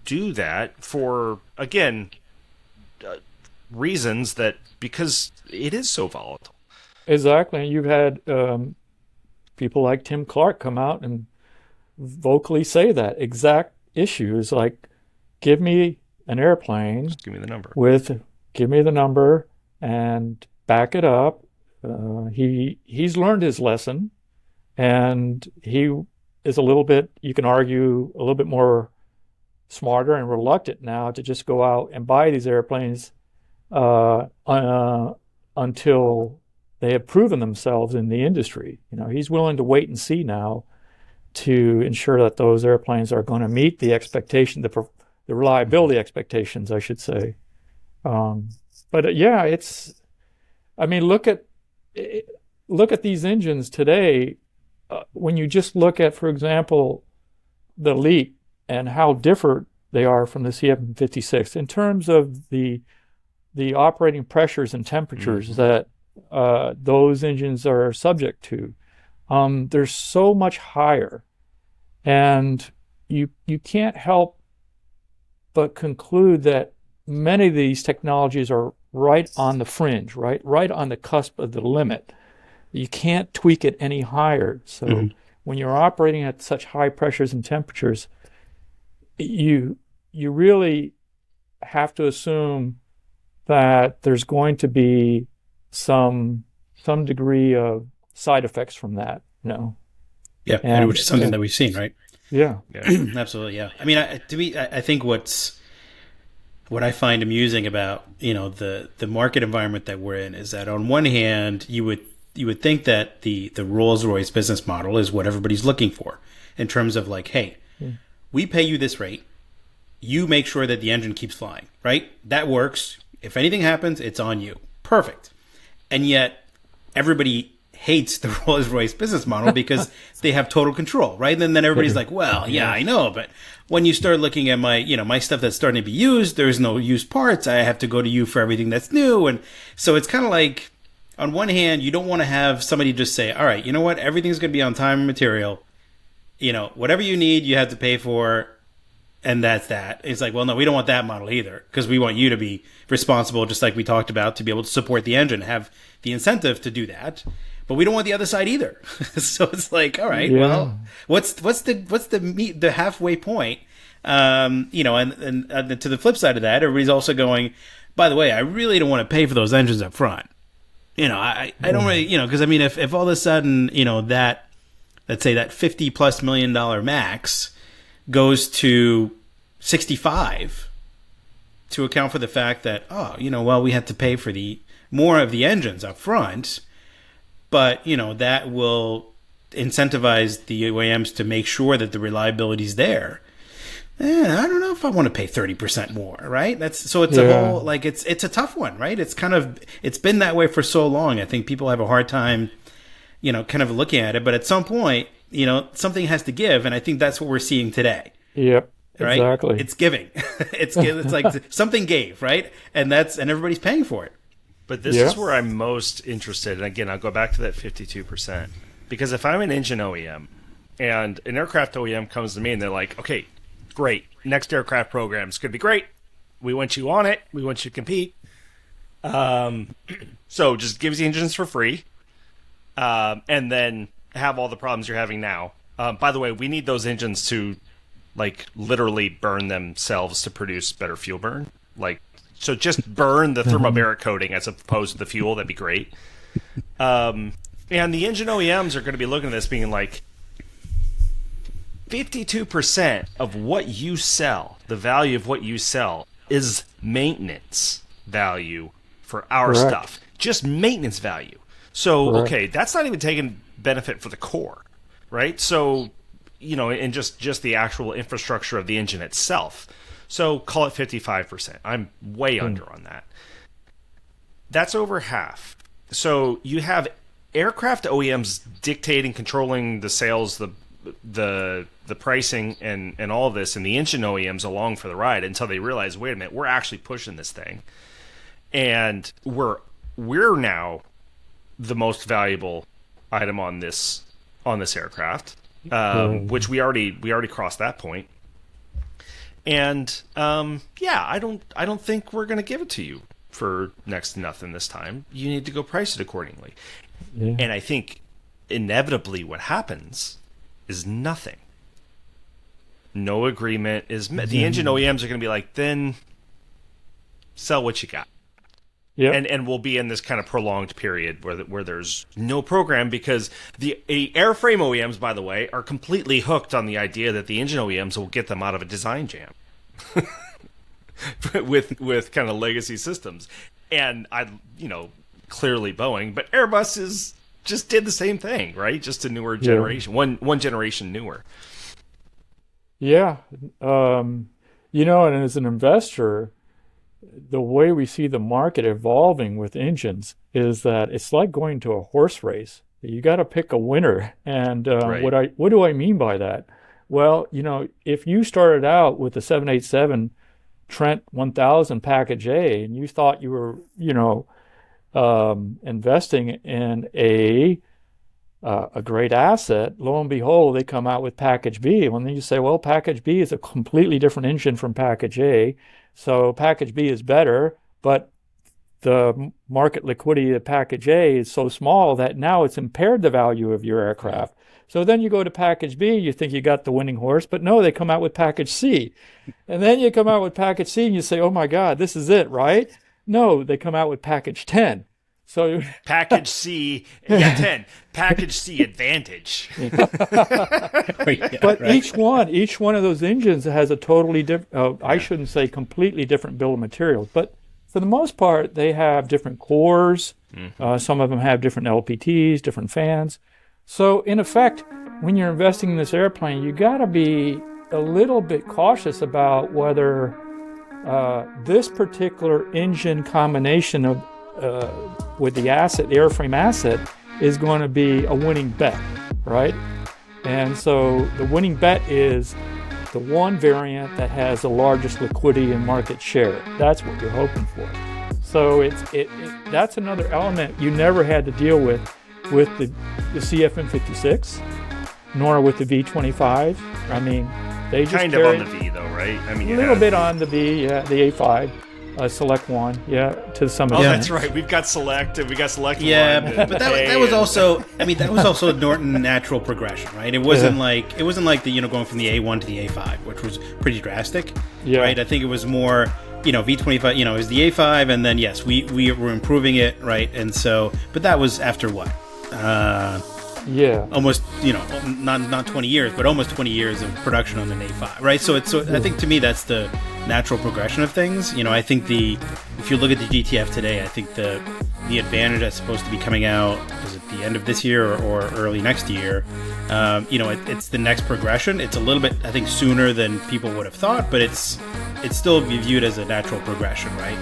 do that for, again, reasons that, because it is so volatile. Exactly. And you've had people like Tim Clark come out and vocally say that exact issue is like, give me an airplane. Just give me the number. Give me the number and back it up. He's learned his lesson, and he is a little bit, you can argue, a little bit more smarter and reluctant now to just go out and buy these airplanes until they have proven themselves in the industry. He's willing to wait and see now to ensure that those airplanes are going to meet the expectation, the reliability expectations, I should say. But yeah, look at these engines today. When you just look at, for example, the LEAP and how different they are from the CFM56 in terms of the operating pressures and temperatures that those engines are subject to, they're so much higher, and you can't help but conclude that many of these technologies are right on the fringe, right on the cusp of the limit. You can't tweak it any higher. So when you're operating at such high pressures and temperatures, you really have to assume that there's going to be some degree of side effects from that. Yeah, and which is something that we've seen, right? Yeah. Absolutely. Yeah. I mean, I think what I find amusing about the market environment that we're in is that on one hand you would think that the Rolls-Royce business model is what everybody's looking for in terms of like, hey, we pay you this rate, you make sure that the engine keeps flying, right? That works. If anything happens, it's on you. Perfect. And yet everybody hates the Rolls-Royce business model because they have total control, right? And then everybody's like, well, yeah, I know, but when you start looking at my stuff that's starting to be used, there's no used parts. I have to go to you for everything that's new. And so it's kind of like, on one hand, you don't want to have somebody just say, all right, you know what? Everything's going to be on time and material. Whatever you need, you have to pay for, and that's that. It's like, well, no, we don't want that model either, because we want you to be responsible, just like we talked about, to be able to support the engine, have the incentive to do that. But we don't want the other side either. So it's like, all right, well, what's the halfway point? And to the flip side of that, everybody's also going, by the way, I really don't want to pay for those engines up front. I don't really, because I mean, if all of a sudden, that, let's say that $50+ million max goes to 65 to account for the fact that, we have to pay for the more of the engines up front, but, that will incentivize the OEMs to make sure that the reliability is there. I don't know if I want to pay 30% more, right? It's a whole, like, it's a tough one, right? It's been that way for so long. I think people have a hard time, kind of looking at it, but at some point, something has to give. And I think that's what we're seeing today. Yep. Right? Exactly. It's giving. It's like something gave, right? And everybody's paying for it. But this is where I'm most interested. And again, I'll go back to that 52%, because if I'm an engine OEM and an aircraft OEM comes to me and they're like, okay, great, next aircraft program is going to be great. We want you on it. We want you to compete. So just give us the engines for free, and then have all the problems you're having now. By the way, we need those engines to, like, literally burn themselves to produce better fuel burn. Like, So just burn the thermobaric coating as opposed to the fuel. That'd be great. And the engine OEMs are going to be looking at this being like, 52% of what you sell, the value of what you sell, is maintenance value for our Correct. stuff. Just maintenance value. So, Correct. okay, that's not even taking benefit for the core, right? So, and just the actual infrastructure of the engine itself. So call it 55%. I'm way under on that. That's over half. So you have aircraft OEMs dictating, controlling the sales, the pricing and all of this, and the engine OEMs along for the ride until they realize, wait a minute, we're actually pushing this thing, and we're now the most valuable item on this aircraft, which we already crossed that point. And I don't think we're going to give it to you for next to nothing this time. You need to go price it accordingly. Yeah. And I think inevitably what happens is nothing. No agreement is met. The engine OEMs are going to be like, then sell what you got. Yeah. And we'll be in this kind of prolonged period where there's no program, because the airframe OEMs, by the way, are completely hooked on the idea that the engine OEMs will get them out of a design jam with kind of legacy systems. And clearly Boeing, but Airbus just did the same thing, right? Just a newer generation, one generation newer. Yeah. And as an investor, the way we see the market evolving with engines is that it's like going to a horse race. You got to pick a winner. And Right. what do I mean by that? Well, if you started out with the 787 Trent 1000 package A and you thought you were, investing in a great asset, lo and behold, they come out with package B. And then you say, well, package B is a completely different engine from package A. So package B is better, but the market liquidity of package A is so small that now it's impaired the value of your aircraft. So then you go to package B, you think you got the winning horse, but no, they come out with package C. And then you come out with package C and you say, oh my God, this is it, right? No, they come out with package 10. So Package C, 10. Package C Advantage. But each one of those engines has a totally different, I shouldn't say completely different bill of materials, but for the most part, they have different cores. Some of them have different LPTs, different fans. So in effect, when you're investing in this airplane, you got to be a little bit cautious about whether this particular engine combination of with the airframe asset, is going to be a winning bet, right? And so the winning bet is the one variant that has the largest liquidity and market share. That's what you're hoping for. So that's another element you never had to deal with the CFM56, nor with the V25. I mean, they just kind of on the V though, right? I mean, a little bit on the V, yeah, the A5. Select one, to some extent. Oh, that's right. We've got select and we got select. Yeah, one but that was also. I mean, that was also a Norton natural progression, right? It wasn't like the going from the A1 to the A5, which was pretty drastic, right? I think it was more, V25. It was the A5, and then yes, we were improving it, right? And so, but that was after what? Almost, not 20 years, but almost 20 years of production on an A5, right? So I think to me that's the natural progression of things. I think if you look at the GTF today, I think the Advantage that's supposed to be coming out is at the end of this year or early next year. It's the next progression. It's a little bit, I think, sooner than people would have thought, but it's still be viewed as a natural progression, right?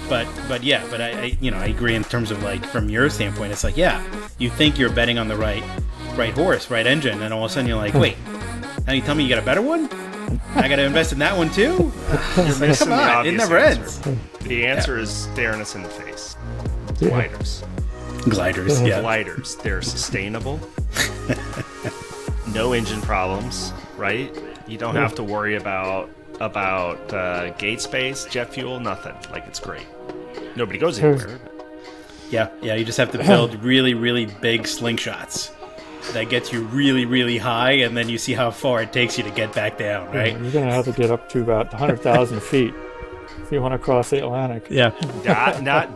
But I agree in terms of like from your standpoint, it's like, you think you're betting on the right horse, right engine, and all of a sudden you're like, wait, now you tell me you got a better one? I got to invest in that one too? Come on, it never ends. The answer is staring us in the face. Gliders. Gliders. They're sustainable. No engine problems, right? You don't have to worry about gate space, jet fuel, nothing. Like, it's great. Nobody goes anywhere. Yeah, you just have to build really, really big slingshots that gets you really, really high, and then you see how far it takes you to get back down, right? You're going to have to get up to about 100,000 feet if you want to cross the Atlantic. Yeah.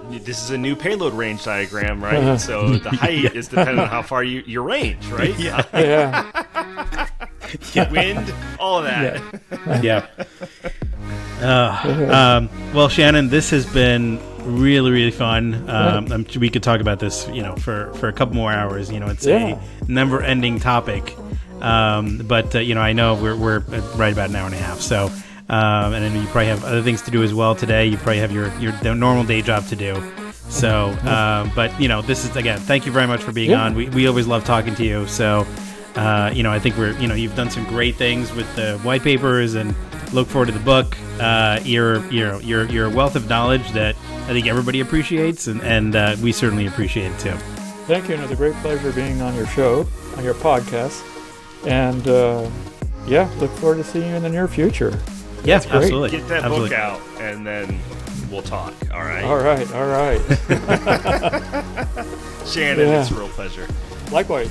This is a new payload range diagram, right? So the height is dependent on how far your range, right? Yeah. Wind, all of that. Yeah. Well, Shannon, this has been really, really fun. I'm sure we could talk about this, for a couple more hours. It's a never-ending topic. But I know we're right about an hour and a half. So, and then you probably have other things to do as well today. You probably have your normal day job to do. So, but this is, again, thank you very much for being on. We always love talking to you. So, I think you've done some great things with the white papers, and look forward to the book. You're a wealth of knowledge that I think everybody appreciates, and we certainly appreciate it too. Thank you, and it's a great pleasure being on your show, on your podcast. And look forward to seeing you in the near future. Yeah, absolutely. Get that book out, and then we'll talk. All right. All right. Shannon, it's a real pleasure. Likewise.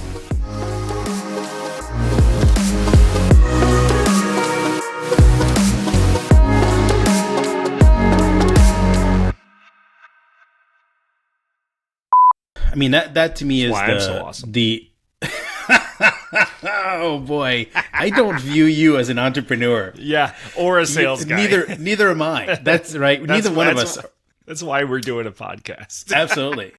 I mean, that to me is why I'm so awesome. Oh boy, I don't view you as an entrepreneur. Yeah, or a sales guy. Neither am I. That's right. Neither one of us. That's why we're doing a podcast. Absolutely.